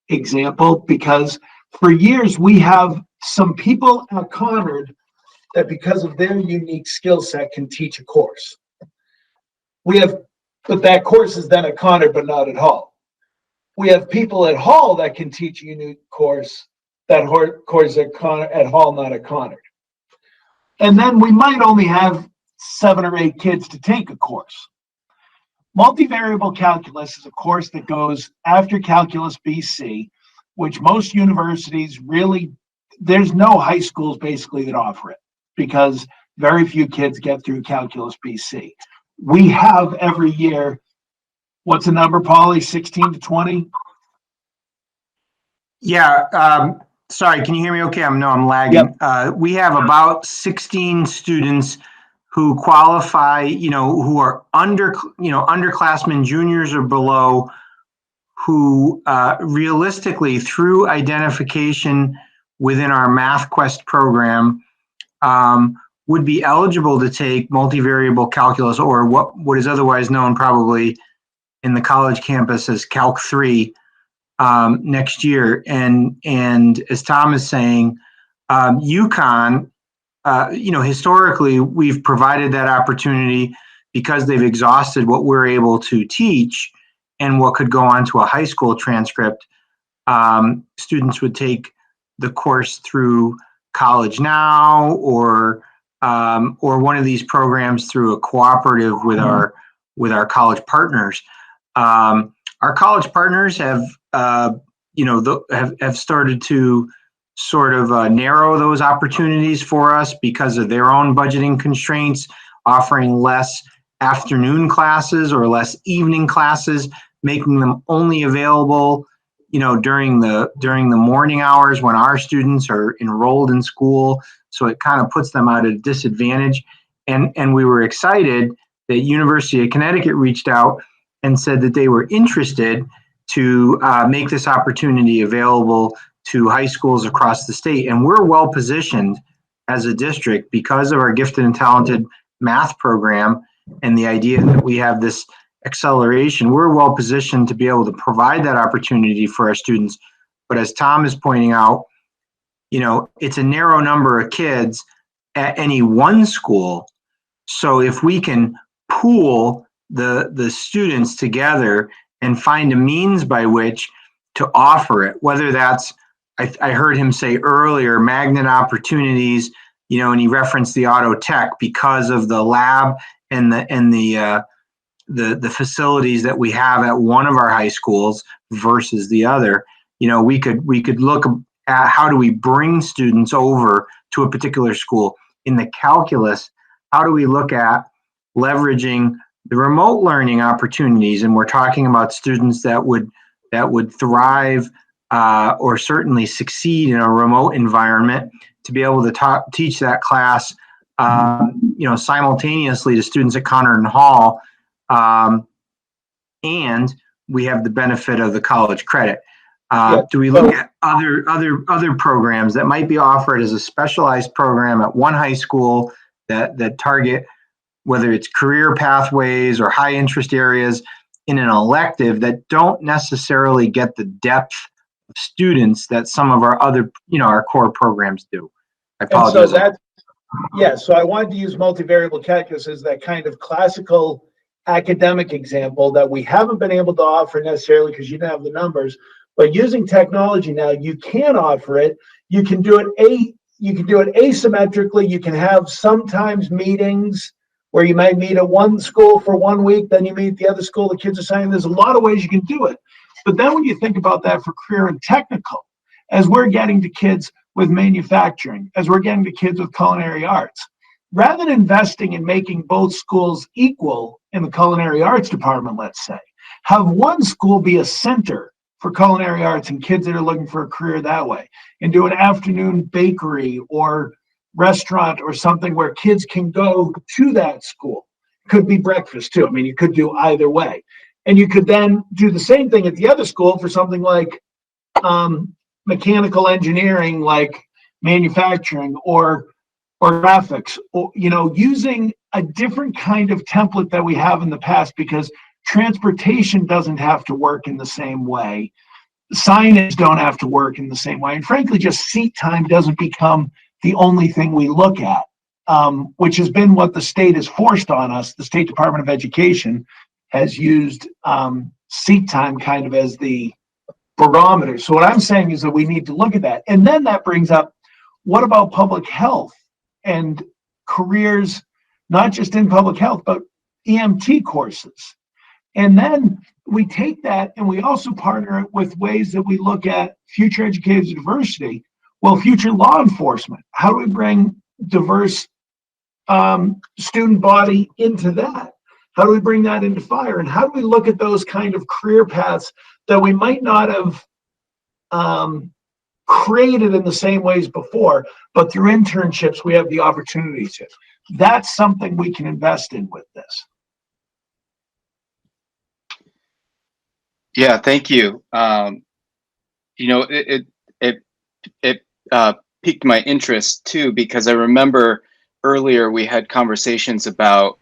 example, because for years we have some people at Conard that, because of their unique skill set, can teach a course. But that course is then at Conard, but not at Hall. We have people at Hall that can teach a unique course, that course at Hall, not at Conard. And then we might only have 7 or 8 kids to take a course. Multivariable calculus is a course that goes after Calculus BC, which most universities really, there's no high schools basically that offer it, because very few kids get through Calculus BC. We have every year, what's the number, Paulie, 16 to 20? Yeah, sorry, can you hear me okay? I'm lagging. Yep. We have about 16 students who qualify, who are underclassmen, juniors or below, who realistically, through identification within our MathQuest program, would be eligible to take multivariable calculus, or what is otherwise known probably in the college campus as Calc 3, next year. And as Tom is saying, UConn, historically, we've provided that opportunity because they've exhausted what we're able to teach and what could go on to a high school transcript. Students would take the course through College Now, or one of these programs through a cooperative with our college partners. Our college partners have started to sort of narrow those opportunities for us because of their own budgeting constraints, offering less afternoon classes or less evening classes, making them only available, during the morning hours when our students are enrolled in school. So it kind of puts them at a disadvantage. And we were excited that University of Connecticut reached out and said that they were interested to make this opportunity available to high schools across the state. And we're well positioned as a district because of our gifted and talented math program and the idea that we have this acceleration. We're well positioned to be able to provide that opportunity for our students. But as Tom is pointing out, it's a narrow number of kids at any one school. So if we can pool the students together and find a means by which to offer it, whether that's, I heard him say earlier, magnet opportunities, and he referenced the auto tech because of the lab and the facilities that we have at one of our high schools versus the other. We could look at how do we bring students over to a particular school. In the calculus, how do we look at leveraging the remote learning opportunities? And we're talking about students that would thrive or certainly succeed in a remote environment, to be able to teach that class simultaneously to students at Conard and Hall. And we have the benefit of the college credit. Do we look at other programs that might be offered as a specialized program at one high school that target, whether it's career pathways or high interest areas, in an elective that don't necessarily get the depth of students that some of our other, our core programs do. I And so apologize. that, yeah, so I wanted to use multivariable calculus as that kind of classical academic example that we haven't been able to offer necessarily because you don't have the numbers, but using technology now, you can offer it. You can do it asymmetrically. You can have sometimes meetings where you might meet at one school for 1 week, then you meet at the other school, the kids are saying there's a lot of ways you can do it. But then when you think about that for career and technical, as we're getting to kids with manufacturing, as we're getting to kids with culinary arts, rather than investing in making both schools equal in the culinary arts department, let's say, have one school be a center for culinary arts and kids that are looking for a career that way, and do an afternoon bakery or restaurant or something where kids can go to that school. Could be breakfast too. I mean, you could do either way. And you could then do the same thing at the other school for something like mechanical engineering, like manufacturing or graphics, or using a different kind of template that we have in the past, because transportation doesn't have to work in the same way. Signage don't have to work in the same way. And frankly, just seat time doesn't become the only thing we look at, which has been what the state has forced on us. The State Department of Education has used seat time kind of as the barometer. So what I'm saying is that we need to look at that. And then that brings up, what about public health and careers, not just in public health, but EMT courses? And then we take that and we also partner it with ways that we look at future educators diversity. Well, future law enforcement, how do we bring diverse student body into that? How do we bring that into fire? And how do we look at those kind of career paths that we might not have created in the same ways before, but through internships, we have the opportunity to? That's something we can invest in with this. Yeah, thank you. It piqued my interest too, because I remember earlier we had conversations about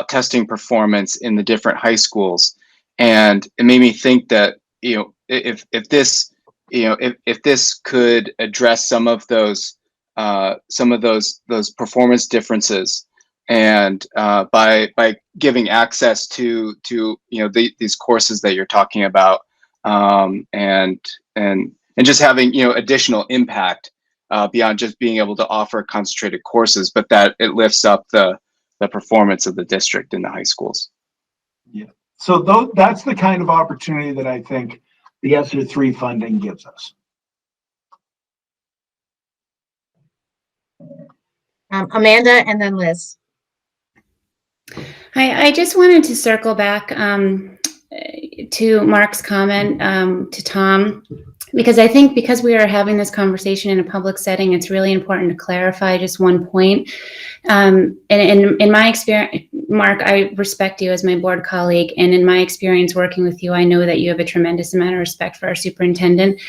testing performance in the different high schools, and it made me think that if this could address some of those performance differences, and by giving access to these courses that you're talking about, and just having additional impact beyond just being able to offer concentrated courses, but that it lifts up the performance of the district in the high schools. Yeah. So that's the kind of opportunity that I think the ESSER 3 funding gives us. Amanda and then Liz. I just wanted to circle back to Mark's comment to Tom, because I think because we are having this conversation in a public setting, it's really important to clarify just one point. And in my experience, Mark, I respect you as my board colleague, and in my experience working with you, I know that you have a tremendous amount of respect for our superintendent.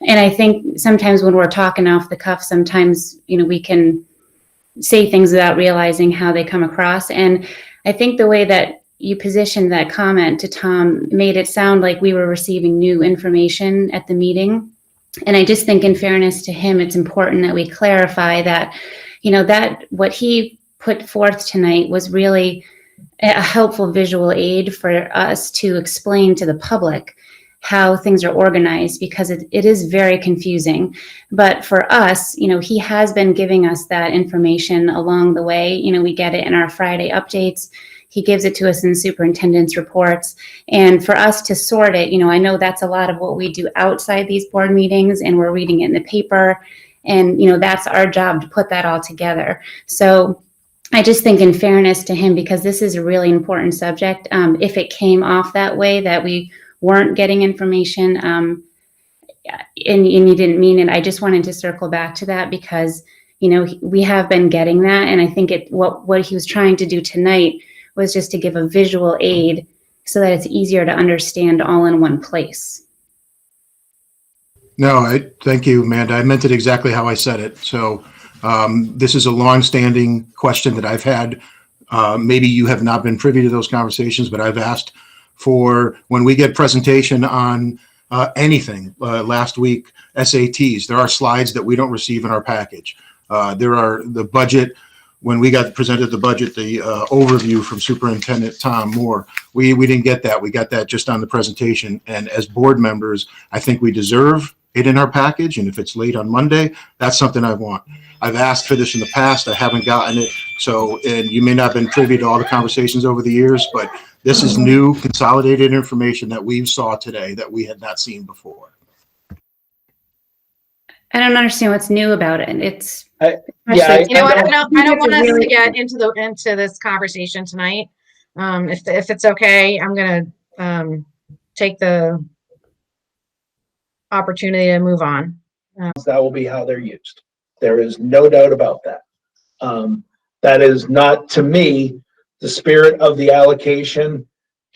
And I think sometimes when we're talking off the cuff, sometimes we can say things without realizing how they come across. And I think the way that you positioned that comment to Tom made it sound like we were receiving new information at the meeting. And I just think in fairness to him, it's important that we clarify that, that what he put forth tonight was really a helpful visual aid for us to explain to the public how things are organized, because it is very confusing. But for us, he has been giving us that information along the way. We get it in our Friday updates. He gives it to us in superintendent's reports. And for us to sort it, I know that's a lot of what we do outside these board meetings, and we're reading it in the paper. And, that's our job to put that all together. So I just think in fairness to him, because this is a really important subject, if it came off that way, that we weren't getting information, and you didn't mean it, I just wanted to circle back to that, because, we have been getting that. And I think what he was trying to do tonight was just to give a visual aid so that it's easier to understand all in one place. No, thank you, Amanda. I meant it exactly how I said it. So this is a longstanding question that I've had. Maybe you have not been privy to those conversations, but I've asked for when we get presentation on anything. Last week, SATs, there are slides that we don't receive in our package. There are the budget. When we got presented the budget, the overview from Superintendent Tom Moore, we didn't get that. We got that just on the presentation. And as board members, I think we deserve it in our package. And if it's late on Monday, that's something I want. I've asked for this in the past. I haven't gotten it. So, and you may not have been privy to all the conversations over the years, but this is new consolidated information that we saw today that we had not seen before. I don't understand what's new about it. It's Yeah, You know what? I don't want us really- to get into this conversation tonight. If it's okay, I'm gonna take the opportunity to move on. that will be how they're used. There is no doubt about that. That is not, to me, the spirit of the allocation,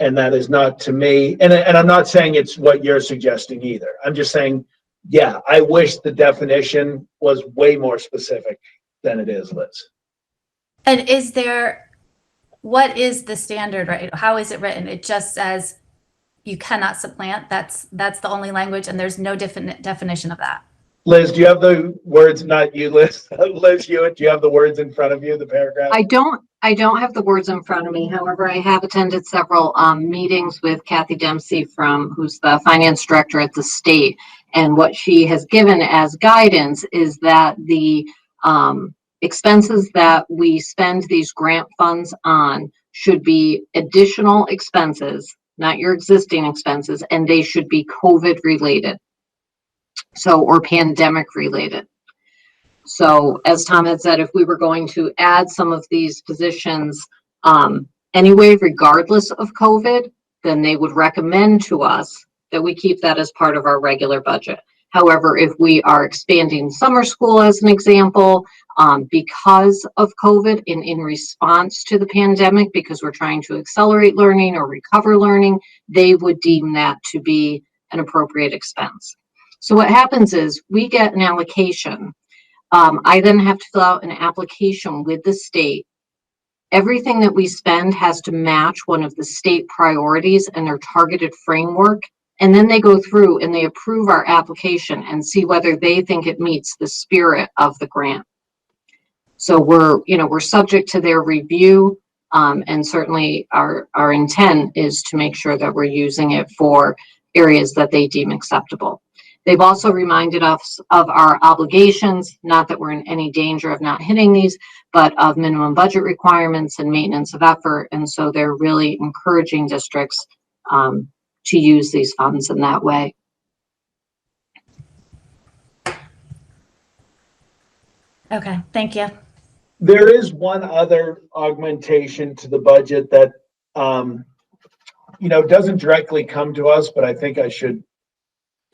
and that is not, to me, and I'm not saying it's what you're suggesting either. I'm just saying, yeah, I wish the definition was way more specific than it is, Liz. And what is the standard, right? How is it written? It just says you cannot supplant. That's the only language, and there's no definition of that. Liz, do you have the words? Not you, Liz. Liz Hewitt, do you have the words in front of you, the paragraph? I don't have the words in front of me. However, I have attended several meetings with Kathy Dempsey who's the finance director at the state. And what she has given as guidance is that the expenses that we spend these grant funds on should be additional expenses, not your existing expenses, and they should be COVID related. Or pandemic related. So as Tom had said, if we were going to add some of these positions anyway, regardless of COVID, then they would recommend to us that we keep that as part of our regular budget. However, if we are expanding summer school as an example, because of COVID and in response to the pandemic, because we're trying to accelerate learning or recover learning, they would deem that to be an appropriate expense. So what happens is we get an allocation. I then have to fill out an application with the state. Everything that we spend has to match one of the state priorities and their targeted framework. And then they go through and they approve our application and see whether they think it meets the spirit of the grant. So we're subject to their review. And certainly our intent is to make sure that we're using it for areas that they deem acceptable. They've also reminded us of our obligations, not that we're in any danger of not hitting these, but of minimum budget requirements and maintenance of effort. And so they're really encouraging districts to use these funds in that way. Okay, thank you. There is one other augmentation to the budget that, doesn't directly come to us, but I think I should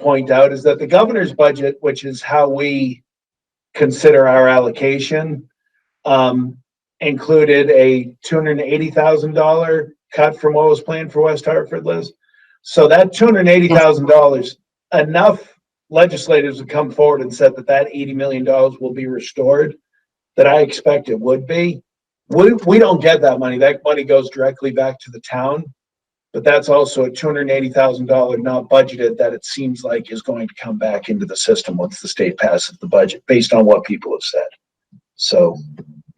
point out, is that the governor's budget, which is how we consider our allocation, included a $280,000 cut from what was planned for West Hartford, Liz. So that $280,000, enough legislators have come forward and said that $80 million will be restored, that I expect it would be. We don't get that money. That money goes directly back to the town. But that's also a $280,000 not budgeted that it seems like is going to come back into the system once the state passes the budget, based on what people have said. So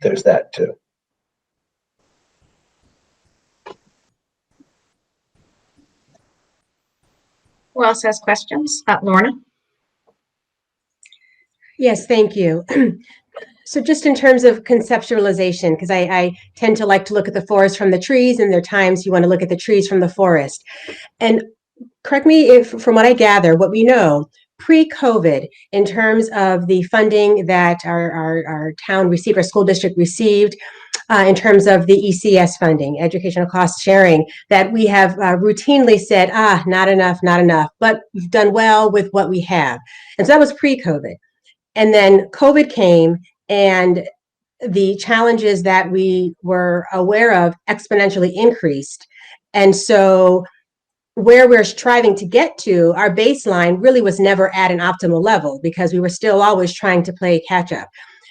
there's that too. Who else has questions? Lorna? Yes, thank you. So just in terms of conceptualization, because I tend to like to look at the forest from the trees, and there are times you want to look at the trees from the forest. And correct me if, from what I gather, what we know pre-COVID in terms of the funding that our town received, our school district received, in terms of the ECS funding, educational cost sharing, that we have routinely said, not enough, but we've done well with what we have. And so that was pre-COVID. And then COVID came, and the challenges that we were aware of exponentially increased. And so where we're striving to get to, our baseline really was never at an optimal level, because we were still always trying to play catch up.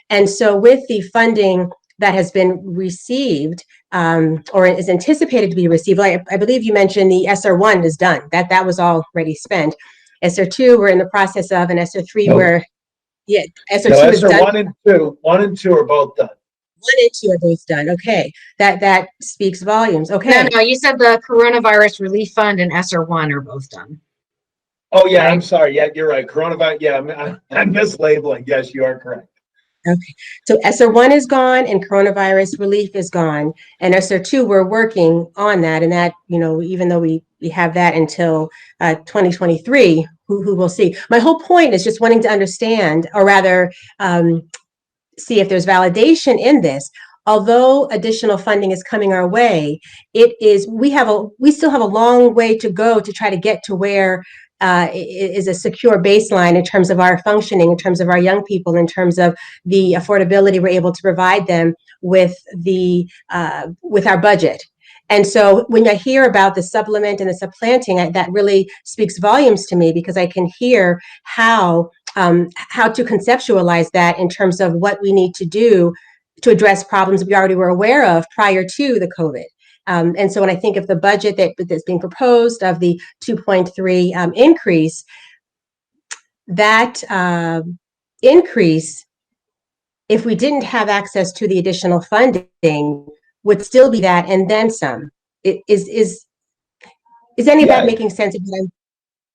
And so with the funding that has been received or is anticipated to be received. I believe you mentioned the SR1 is done. That was already spent. SR2 we're in the process of, and SR3 Nope. yeah, No, SR2 is SR done. one and two are both done. 1 and 2 are both done. Okay, that speaks volumes. Okay. No, you said the coronavirus relief fund and SR1 are both done. Oh, yeah, I'm Right. sorry. Yeah, you're right. Coronavirus. Yeah, I'm mislabeling. Yes, you are correct. Okay, so SR1 is gone and coronavirus relief is gone. And SR2, we're working on that. And that, even though we have that until 2023, who will see. My whole point is just wanting to understand, or rather, see if there's validation in this. Although additional funding is coming our way, we still have a long way to go to try to get to where is a secure baseline in terms of our functioning, in terms of our young people, in terms of the affordability we're able to provide them with with our budget. And so when I hear about the supplement and the supplanting, that really speaks volumes to me, because I can hear how to conceptualize that in terms of what we need to do to address problems we already were aware of prior to the COVID. And so when I think of the budget that's being proposed of the 2.3 increase, that increase, if we didn't have access to the additional funding, would still be that and then some. Is any of that making sense?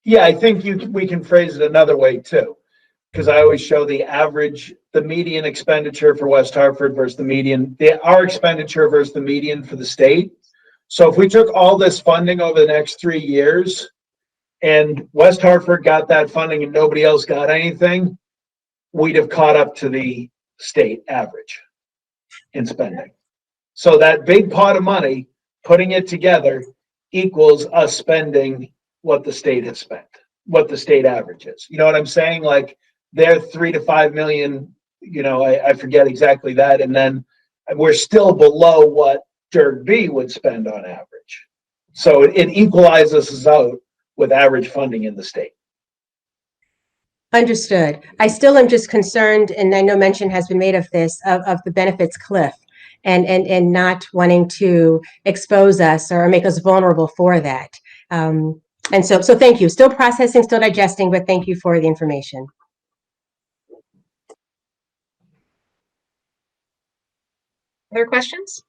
Yeah, I think we can phrase it another way too, because I always show the median expenditure for West Hartford versus our expenditure versus the median for the state. So if we took all this funding over the next 3 years and West Hartford got that funding and nobody else got anything, we'd have caught up to the state average in spending. So that big pot of money, putting it together, equals us spending what the state has spent, what the state average is. You know what I'm saying? Like they're 3 to 5 million, I forget exactly that. And then we're still below what Dirt B would spend on average. So it equalizes us out with average funding in the state. Understood. I still am just concerned, and I know mention has been made of this, of the benefits cliff, and not wanting to expose us or make us vulnerable for that. And so thank you. Still processing, still digesting, but thank you for the information. Other questions?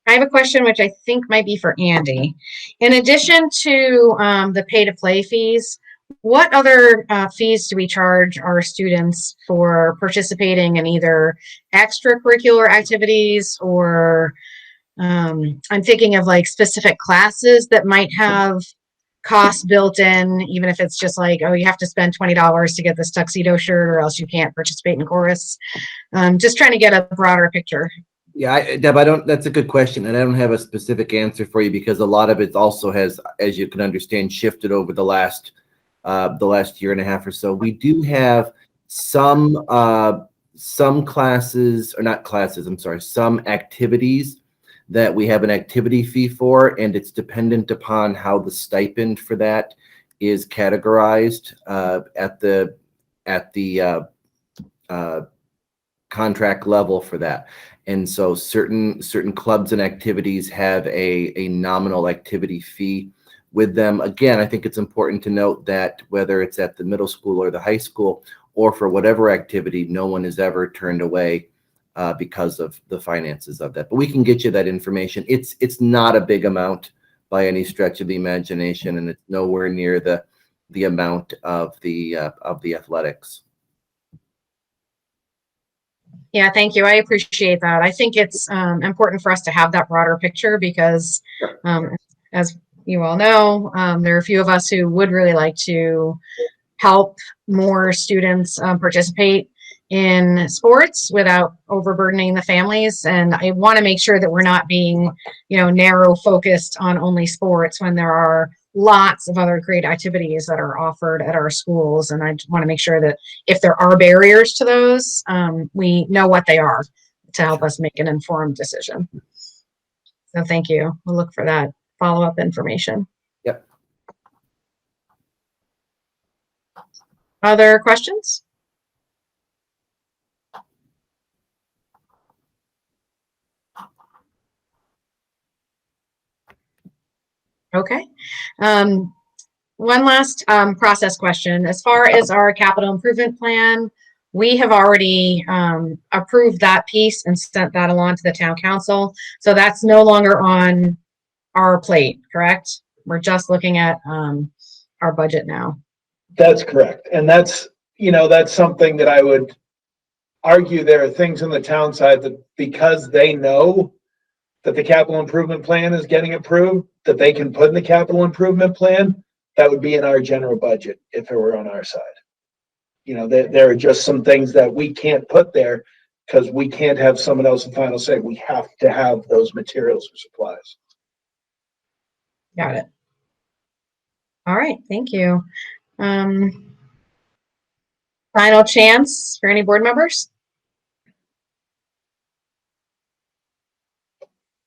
I have a question which I think might be for Andy. In addition to the pay-to-play fees, what other fees do we charge our students for participating in either extracurricular activities or I'm thinking of like specific classes that might have costs built in, even if it's just like, oh, you have to spend $20 to get this tuxedo shirt or else you can't participate in chorus. Just trying to get a broader picture. Yeah, Deb, that's a good question. And I don't have a specific answer for you because a lot of it also has, as you can understand, shifted over the last year and a half or so. We do have some classes, or not classes, I'm sorry, some activities that we have an activity fee for, and it's dependent upon how the stipend for that is categorized at the contract level for that. And so certain clubs and activities have a nominal activity fee with them. Again, I think it's important to note that whether it's at the middle school or the high school, or for whatever activity, no one is ever turned away because of the finances of that. But we can get you that information. It's not a big amount by any stretch of the imagination, and it's nowhere near the amount of the athletics. Yeah, thank you. I appreciate that. I think it's important for us to have that broader picture because, as you all know, there are a few of us who would really like to help more students participate in sports without overburdening the families. And I want to make sure that we're not being, narrow focused on only sports when there are lots of other great activities that are offered at our schools. And I want to make sure that if there are barriers to those, we know what they are to help us make an informed decision. So thank you. We'll look for that follow-up information. Yep. Other questions? Okay. One last process question. As far as our capital improvement plan, we have already approved that piece and sent that along to the town council. So that's no longer on our plate, correct? We're just looking at our budget now. That's correct. And that's, that's something that I would argue there are things on the town side that because they know that the capital improvement plan is getting approved, that they can put in the capital improvement plan, that would be in our general budget if it were on our side. There are just some things that we can't put there because we can't have someone else in final say. We have to have those materials or supplies. Got it. All right, thank you. Final chance for any board members?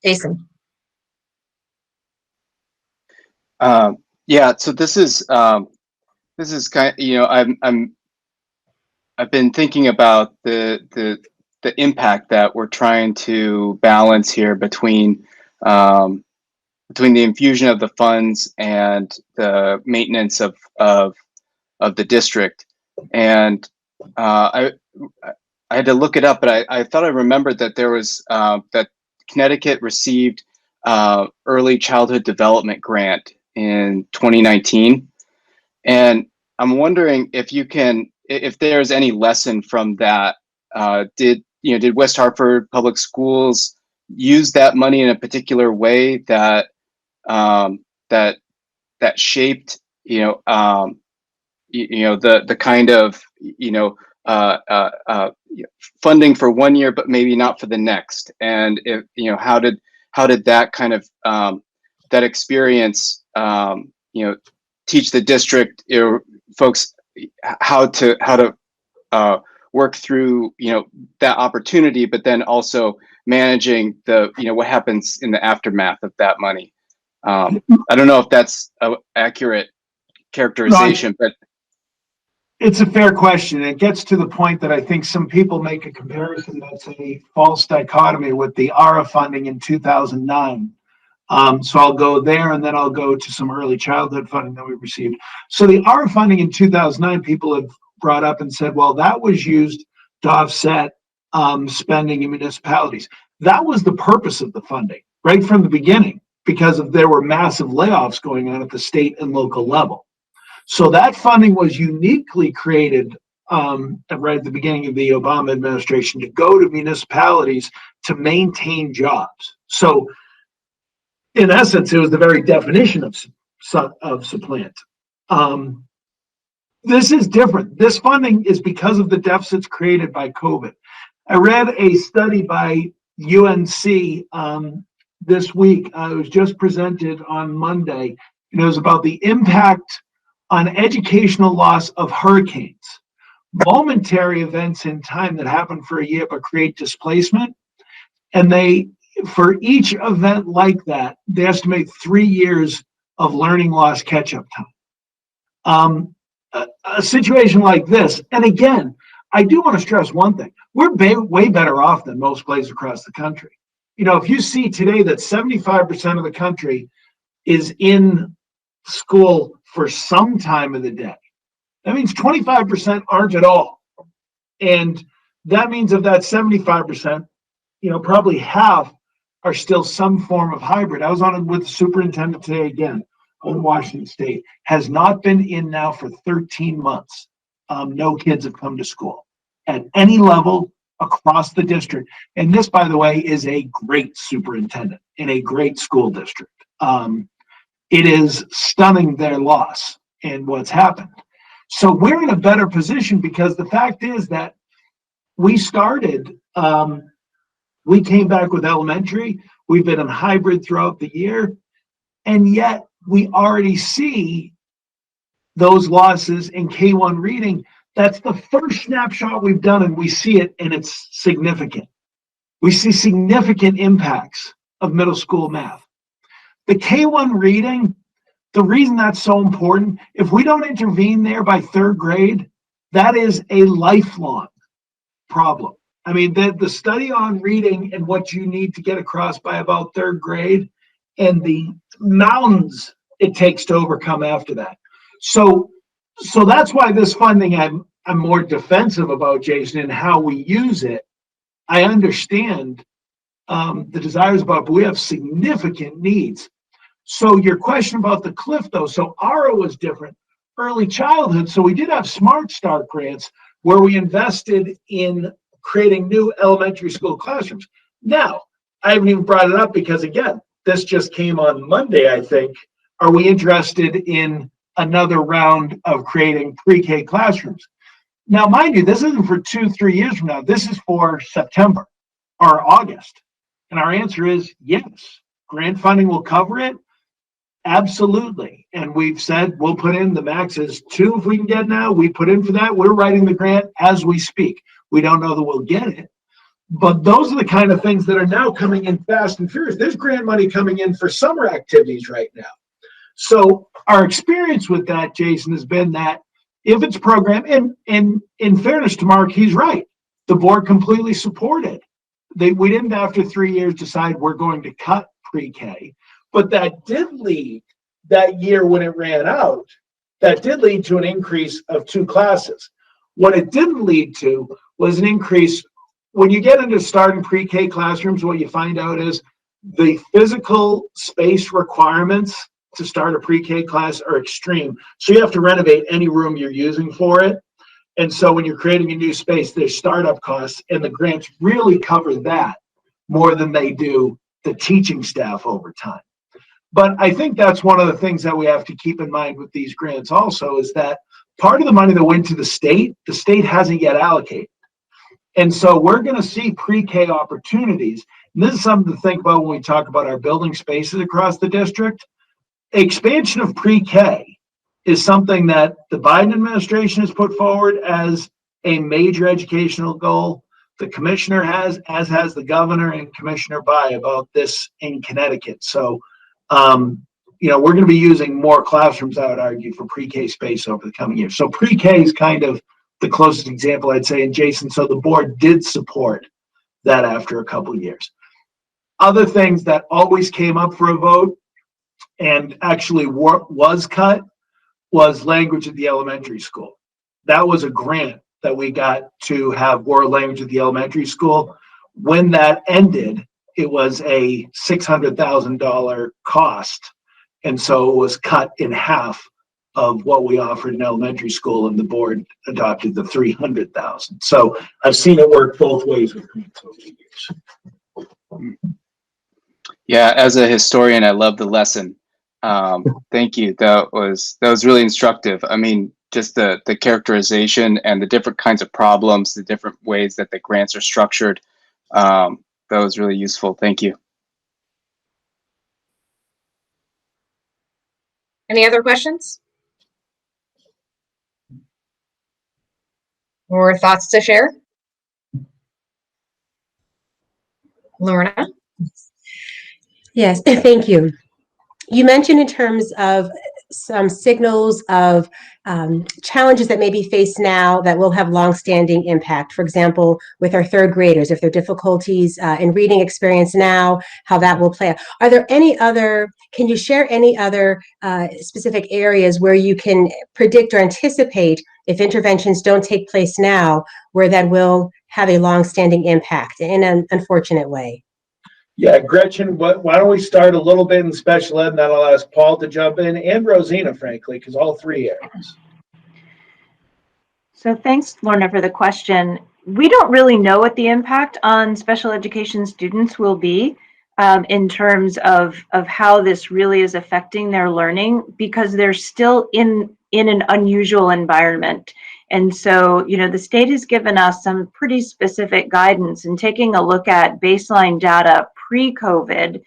Jason. Yeah, so this is kind of, I've been thinking about the impact that we're trying to balance here between the infusion of the funds and the maintenance of the district. And I had to look it up, but I thought I remembered that there was that Connecticut received early childhood development grant in 2019, and I'm wondering if there's any lesson from that. Did West Hartford Public Schools use that money in a particular way that shaped the kind of funding for one year, but maybe not for the next? And if how did that kind of that experience teach the district folks how to work through that opportunity, but then also managing the what happens in the aftermath of that money? I don't know if that's an accurate characterization, but it's a fair question. It gets to the point that I think some people make a comparison that's a false dichotomy with the ARA funding in 2009. So I'll go there and then I'll go to some early childhood funding that we received. So the ARA funding in 2009, people have brought up and said, well, that was used to offset spending in municipalities. That was the purpose of the funding right from the beginning, because there were massive layoffs going on at the state and local level. So that funding was uniquely created right at the beginning of the Obama administration to go to municipalities to maintain jobs. So in essence, it was the very definition of supplant. This is different. This funding is because of the deficits created by COVID. I read a study by UNC this week. It was just presented on Monday, and it was about the impact on educational loss of hurricanes. Momentary events in time that happen for a year but create displacement. And for each event like that, they estimate 3 years of learning loss catch-up time. A situation like this, and again, I do want to stress one thing. We're way better off than most places across the country. If you see today that 75% of the country is in school for some time of the day, that means 25% aren't at all. And that means of that 75%, probably half are still some form of hybrid. I was on with the superintendent today again on Washington State. Has not been in now for 13 months. No kids have come to school at any level across the district. And this, by the way, is a great superintendent in a great school district. It is stunning their loss and what's happened. So we're in a better position because the fact is that we started, we came back with elementary. We've been in hybrid throughout the year. And yet we already see those losses in K1 reading. That's the first snapshot we've done, and we see it, and it's significant. We see significant impacts of middle school math. The K1 reading, the reason that's so important, if we don't intervene there by third grade, that is a lifelong problem. I mean, the study on reading and what you need to get across by about third grade and the mountains it takes to overcome after that. So that's why this funding I'm more defensive about, Jason, and how we use it. I understand the desires about, but we have significant needs. So your question about the cliff, though, so ARA was different. Early childhood, so we did have Smart Start grants where we invested in creating new elementary school classrooms. Now, I haven't even brought it up because, again, this just came on Monday, I think. Are we interested in another round of creating pre-K classrooms? Now, mind you, this isn't for 2-3 years from now. This is for September or August. And our answer is yes. Grant funding will cover it. Absolutely. And we've said we'll put in the max is 2 if we can get now. We put in for that. We're writing the grant as we speak. We don't know that we'll get it. But those are the kind of things that are now coming in fast and furious. There's grant money coming in for summer activities right now. So our experience with that, Jason, has been that if it's programmed, and in fairness to Mark, he's right. The board completely supported. We didn't, after 3 years, decide we're going to cut pre-K. But that did lead, that year when it ran out, that did lead to an increase of 2 classes. What it didn't lead to was an increase. When you get into starting pre-K classrooms, what you find out is the physical space requirements to start a pre-K class are extreme. So you have to renovate any room you're using for it. And so when you're creating a new space, there's startup costs, and the grants really cover that more than they do the teaching staff over time. But I think that's one of the things that we have to keep in mind with these grants also, is that part of the money that went to the state hasn't yet allocated. And so we're going to see pre-K opportunities. And this is something to think about when we talk about our building spaces across the district. Expansion of pre-K is something that the Biden administration has put forward as a major educational goal. The commissioner has, as has the governor and Commissioner Bai, about this in Connecticut. So, we're going to be using more classrooms, I would argue, for pre-K space over the coming years. So pre-K is kind of the closest example, I'd say. And Jason, so the board did support that after a couple of years. Other things that always came up for a vote and actually was cut was language at the elementary school. That was a grant that we got to have world language at the elementary school. When that ended, it was a $600,000 cost. And so it was cut in half of what we offered in elementary school, and the board adopted the $300,000. So I've seen it work both ways with grants over the years. Yeah, as a historian, I love the lesson. Thank you. That was really instructive. I mean, just the characterization and the different kinds of problems, the different ways that the grants are structured. That was really useful. Thank you. Any other questions? Or thoughts to share? Lorna? Yes, thank you. You mentioned in terms of some signals of challenges that may be faced now that will have longstanding impact. For example, with our third graders, if there are difficulties in reading experience now, how that will play out. Are there any other, can you share any other specific areas where you can predict or anticipate, if interventions don't take place now, where that will have a longstanding impact in an unfortunate way? Yeah, Gretchen, why don't we start a little bit in special ed, and then I'll ask Paul to jump in, and Rosina, frankly, because all 3 areas. So thanks, Lorna, for the question. We don't really know what the impact on special education students will be in terms of how this really is affecting their learning, because they're still in an unusual environment. And so, the state has given us some pretty specific guidance in taking a look at baseline data pre-COVID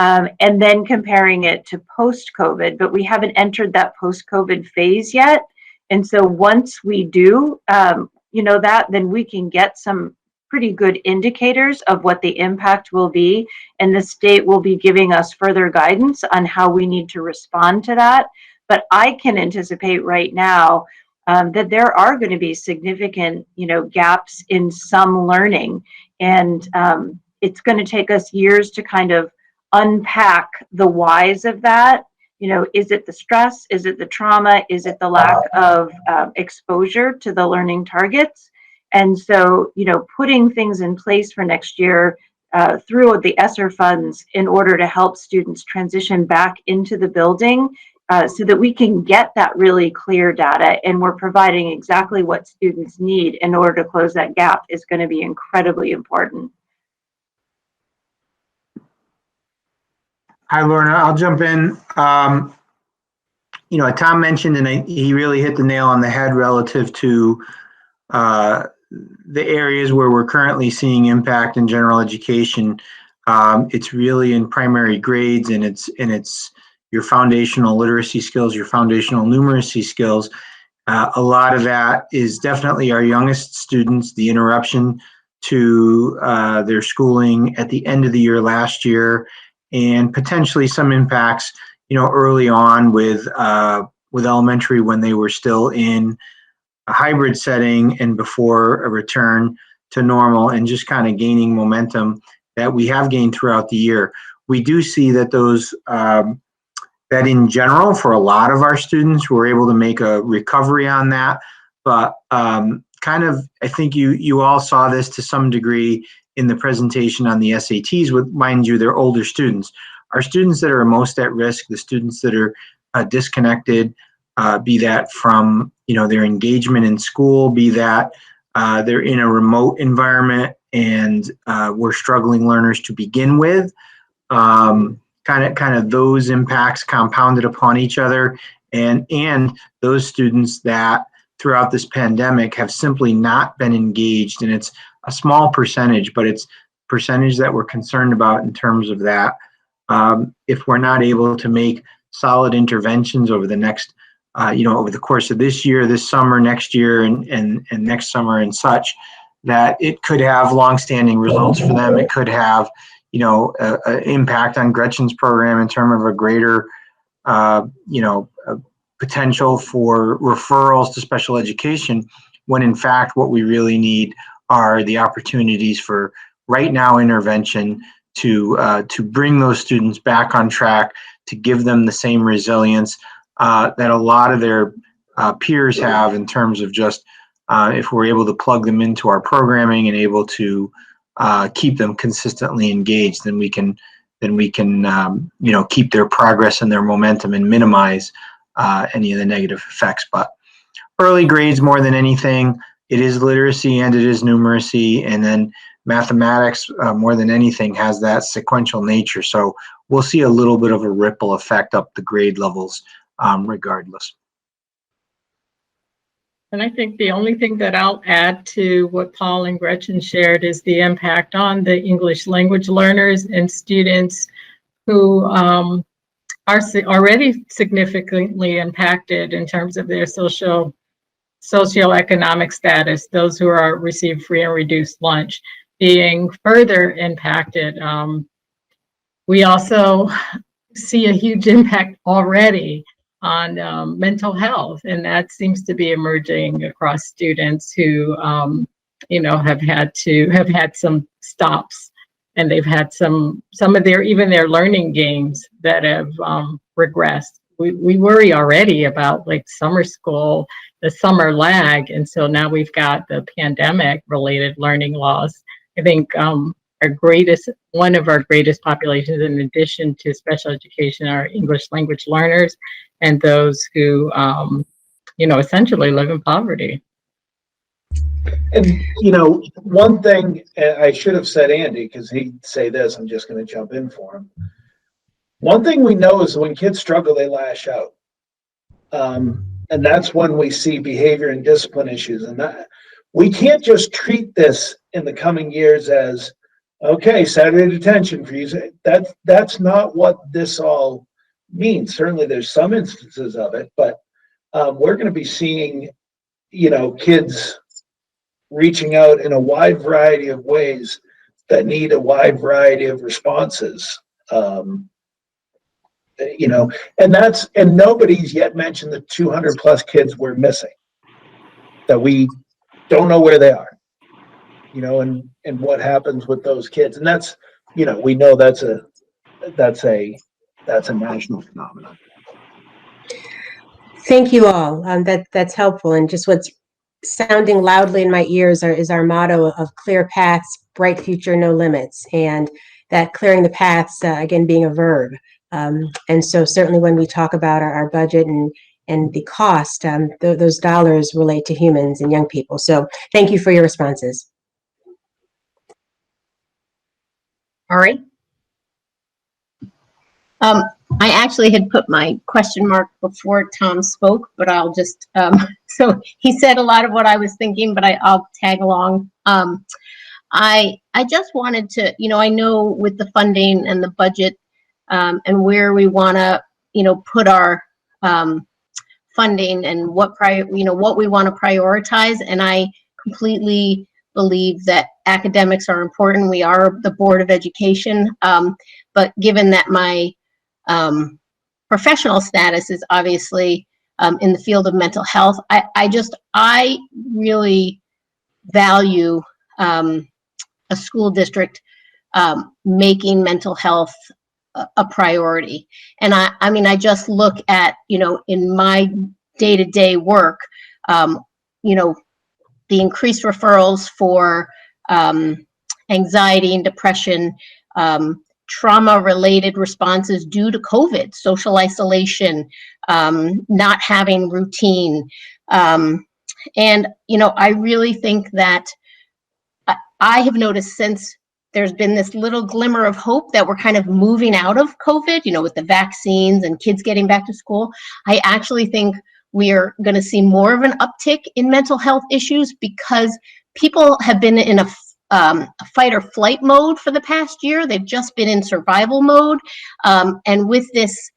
and then comparing it to post-COVID, but we haven't entered that post-COVID phase yet. And so once we do, then we can get some pretty good indicators of what the impact will be. And the state will be giving us further guidance on how we need to respond to that. But I can anticipate right now that there are going to be significant, gaps in some learning. And it's going to take us years to kind of unpack the whys of that. You know, is it the stress? Is it the trauma? Is it the lack of exposure to the learning targets? And so, you know, putting things in place for next year through the ESSER funds in order to help students transition back into the building so that we can get that really clear data and we're providing exactly what students need in order to close that gap is going to be incredibly important. Hi, Lorna. I'll jump in. You know, Tom mentioned, and he really hit the nail on the head relative to the areas where we're currently seeing impact in general education. It's really in primary grades, and it's your foundational literacy skills, your foundational numeracy skills. A lot of that is definitely our youngest students, the interruption to their schooling at the end of the year last year, and potentially some impacts, you know, early on with elementary when they were still in a hybrid setting and before a return to normal, and just kind of gaining momentum that we have gained throughout the year. We do see that those that in general, for a lot of our students, we're able to make a recovery on that. But kind of, I think you all saw this to some degree in the presentation on the SATs with, mind you, they're older students. Our students that are most at risk, the students that are disconnected, be that from, you know, their engagement in school, be that they're in a remote environment and we're struggling learners to begin with. Kind of those impacts compounded upon each other, and those students that throughout this pandemic have simply not been engaged. And it's a small percentage, but it's percentage that we're concerned about in terms of that. If we're not able to make solid interventions over the next, you know, over the course of this year, this summer, next year, and next summer and such, that it could have longstanding results for them. It could have, you know, an impact on Gretchen's program in terms of a greater, you know, potential for referrals to special education, when in fact what we really need are the opportunities for right now intervention to bring those students back on track, to give them the same resilience that a lot of their peers have in terms of just if we're able to plug them into our programming and able to keep them consistently engaged, then we can you know, keep their progress and their momentum and minimize any of the negative effects. But early grades, more than anything, it is literacy and it is numeracy, and then mathematics more than anything has that sequential nature. So we'll see a little bit of a ripple effect up the grade levels regardless. And I think the only thing that I'll add to what Paul and Gretchen shared is the impact on the English language learners and students who are already significantly impacted in terms of their socioeconomic status, those who are receive free and reduced lunch, being further impacted. We also see a huge impact already on mental health, and that seems to be emerging across students who, you know, have had some stops, and they've had some of their even their learning gains that have regressed. We worry already about like summer school, the summer lag, and so now we've got the pandemic-related learning loss. I think one of our greatest populations, in addition to special education, are English language learners and those who, you know, essentially live in poverty. And, you know, one thing I should have said, Andy, because he'd say this, I'm just going to jump in for him. One thing we know is when kids struggle, they lash out. And that's when we see behavior and discipline issues. And that we can't just treat this in the coming years as, okay, Saturday detention for you. That's not what this all means. Certainly there's some instances of it, but we're going to be seeing, you know, kids reaching out in a wide variety of ways that need a wide variety of responses. You know, and nobody's yet mentioned the 200 plus kids we're missing that we don't know where they are, you know, and what happens with those kids. And that's, you know, we know that's that's a national phenomenon. Thank you all. That's helpful. And just what's sounding loudly in my ears is our motto of clear paths, bright future, no limits. And that clearing the paths, again, being a verb. And so certainly when we talk about our budget and the cost, those dollars relate to humans and young people. So thank you for your responses. All right. I actually had put my question mark before Tom spoke, but I'll just, so he said a lot of what I was thinking, but I'll tag along. I just wanted to, I know with the funding and the budget and where we want to, put our funding and what we want to prioritize. And I completely believe that academics are important. We are the Board of Education, but given that my professional status is obviously in the field of mental health, I really value a school district making mental health a priority. And I just look at, in my day-to-day work, the increased referrals for anxiety and depression, trauma-related responses due to COVID, social isolation, not having routine. And, I really think that I have noticed since there's been this little glimmer of hope that we're kind of moving out of COVID, with the vaccines and kids getting back to school. I actually think we are going to see more of an uptick in mental health issues because people have been in a fight or flight mode for the past year. They've just been in survival mode. And with this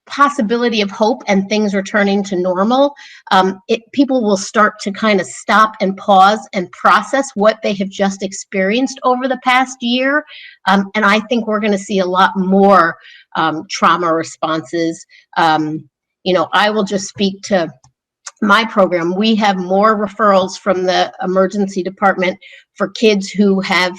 possibility of hope and things returning to normal, people will start to kind of stop and pause and process what they have just experienced over the past year. And I think we're going to see a lot more trauma responses. I will just speak to my program. We have more referrals from the emergency department for kids who have,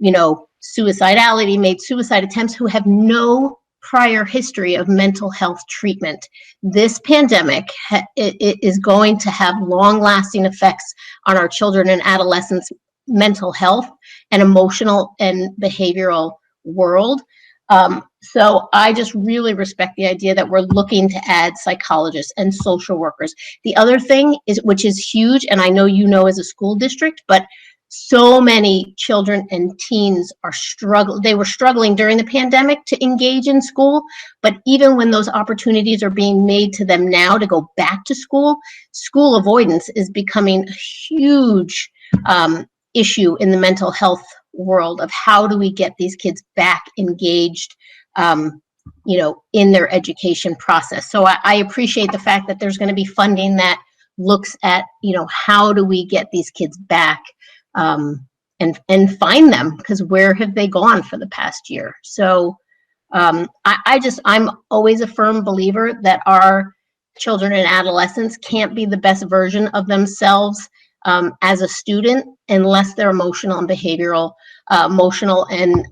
suicidality, made suicide attempts, who have no prior history of mental health treatment. This pandemic it is going to have long-lasting effects on our children and adolescents' mental health and emotional and behavioral world. So I just really respect the idea that we're looking to add psychologists and social workers. The other thing is, which is huge, and I know as a school district, but so many children and teens they were struggling during the pandemic to engage in school, but even when those opportunities are being made to them now to go back to school, school avoidance is becoming a huge issue in the mental health world of how do we get these kids back engaged, in their education process. So I appreciate the fact that there's going to be funding that looks at, how do we get these kids back and find them, because where have they gone for the past year? So I'm always a firm believer that our children and adolescents can't be the best version of themselves as a student unless their emotional and behavioral, emotional and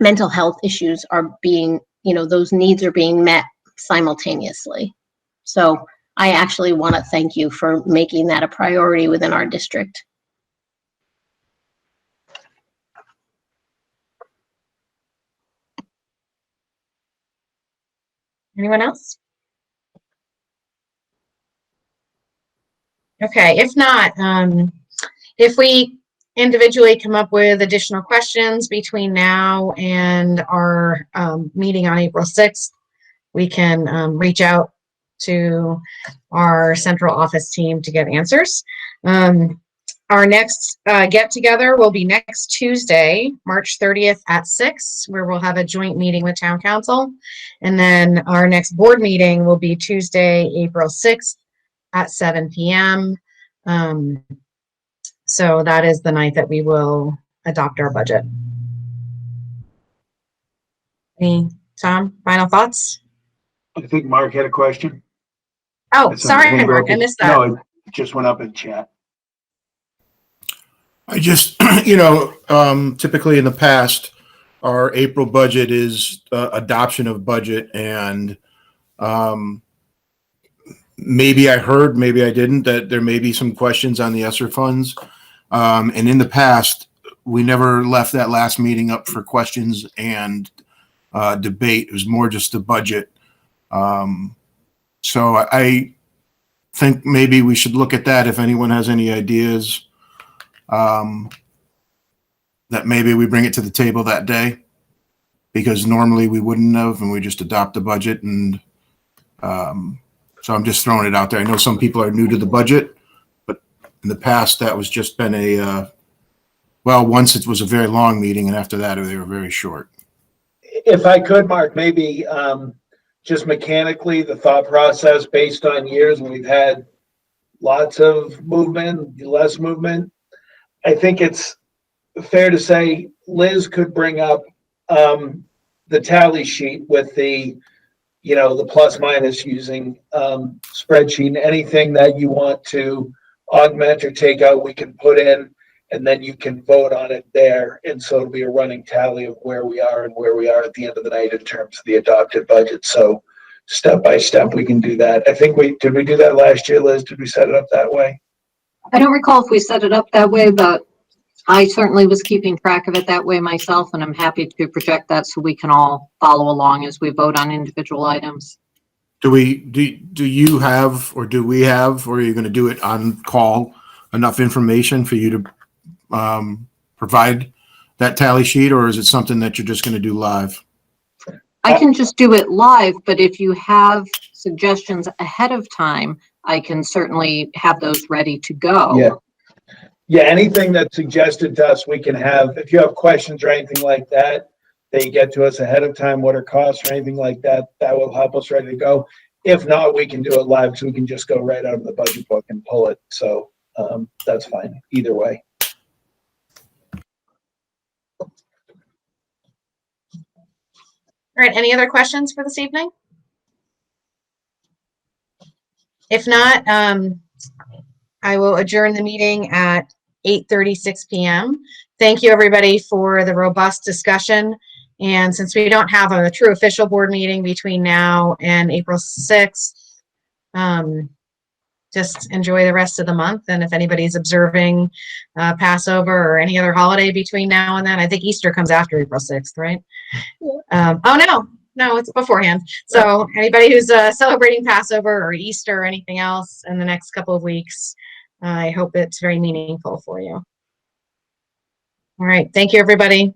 mental health issues are being, those needs are being met simultaneously. So I actually want to thank you for making that a priority within our district. Anyone else? Okay, if not, if we individually come up with additional questions between now and our meeting on April 6th, we can reach out to our central office team to get answers. Our next get-together will be next Tuesday, March 30th at 6, where we'll have a joint meeting with Town Council. And then our next board meeting will be Tuesday, April 6th at 7 p.m. So that is the night that we will adopt our budget. Tom, final thoughts? I think Mark had a question. Oh, sorry, Mark, I missed that. No, it just went up in chat. I just, typically in the past, our April budget is adoption of budget, and maybe I heard, maybe I didn't, that there may be some questions on the ESSER funds. And in the past, we never left that last meeting up for questions and debate. It was more just the budget. So I think maybe we should look at that if anyone has any ideas. That maybe we bring it to the table that day, because normally we wouldn't have, and we just adopt the budget. And so I'm just throwing it out there. I know some people are new to the budget, but in the past that was just been well, once it was a very long meeting, and after that they were very short. If I could, Mark, maybe just mechanically, the thought process based on years when we've had lots of movement, less movement, I think it's fair to say Liz could bring up the tally sheet with the, the plus minus using spreadsheet. Anything that you want to augment or take out, we can put in, and then you can vote on it there. And so it'll be a running tally of where we are and where we are at the end of the night in terms of the adopted budget. So step by step, we can do that. I think did we do that last year, Liz? Did we set it up that way? I don't recall if we set it up that way, but I certainly was keeping track of it that way myself, and I'm happy to project that so we can all follow along as we vote on individual items. Do you have, or do we have, or are you going to do it on call, enough information for you to provide that tally sheet, or is it something that you're just going to do live? I can just do it live, but if you have suggestions ahead of time, I can certainly have those ready to go. Yeah, anything that's suggested to us, we can have. If you have questions or anything like that, they get to us ahead of time, what are costs or anything like that, that will help us ready to go. If not, we can do it live, so we can just go right out of the budget book and pull it. So that's fine either way. All right, any other questions for this evening? If not, I will adjourn the meeting at 8:36 p.m. Thank you, everybody, for the robust discussion. And since we don't have a true official board meeting between now and April 6th, just enjoy the rest of the month. And if anybody's observing Passover or any other holiday between now and then, I think Easter comes after April 6th, right? Oh, no, it's beforehand. So anybody who's celebrating Passover or Easter or anything else in the next couple of weeks, I hope it's very meaningful for you. All right. Thank you, everybody.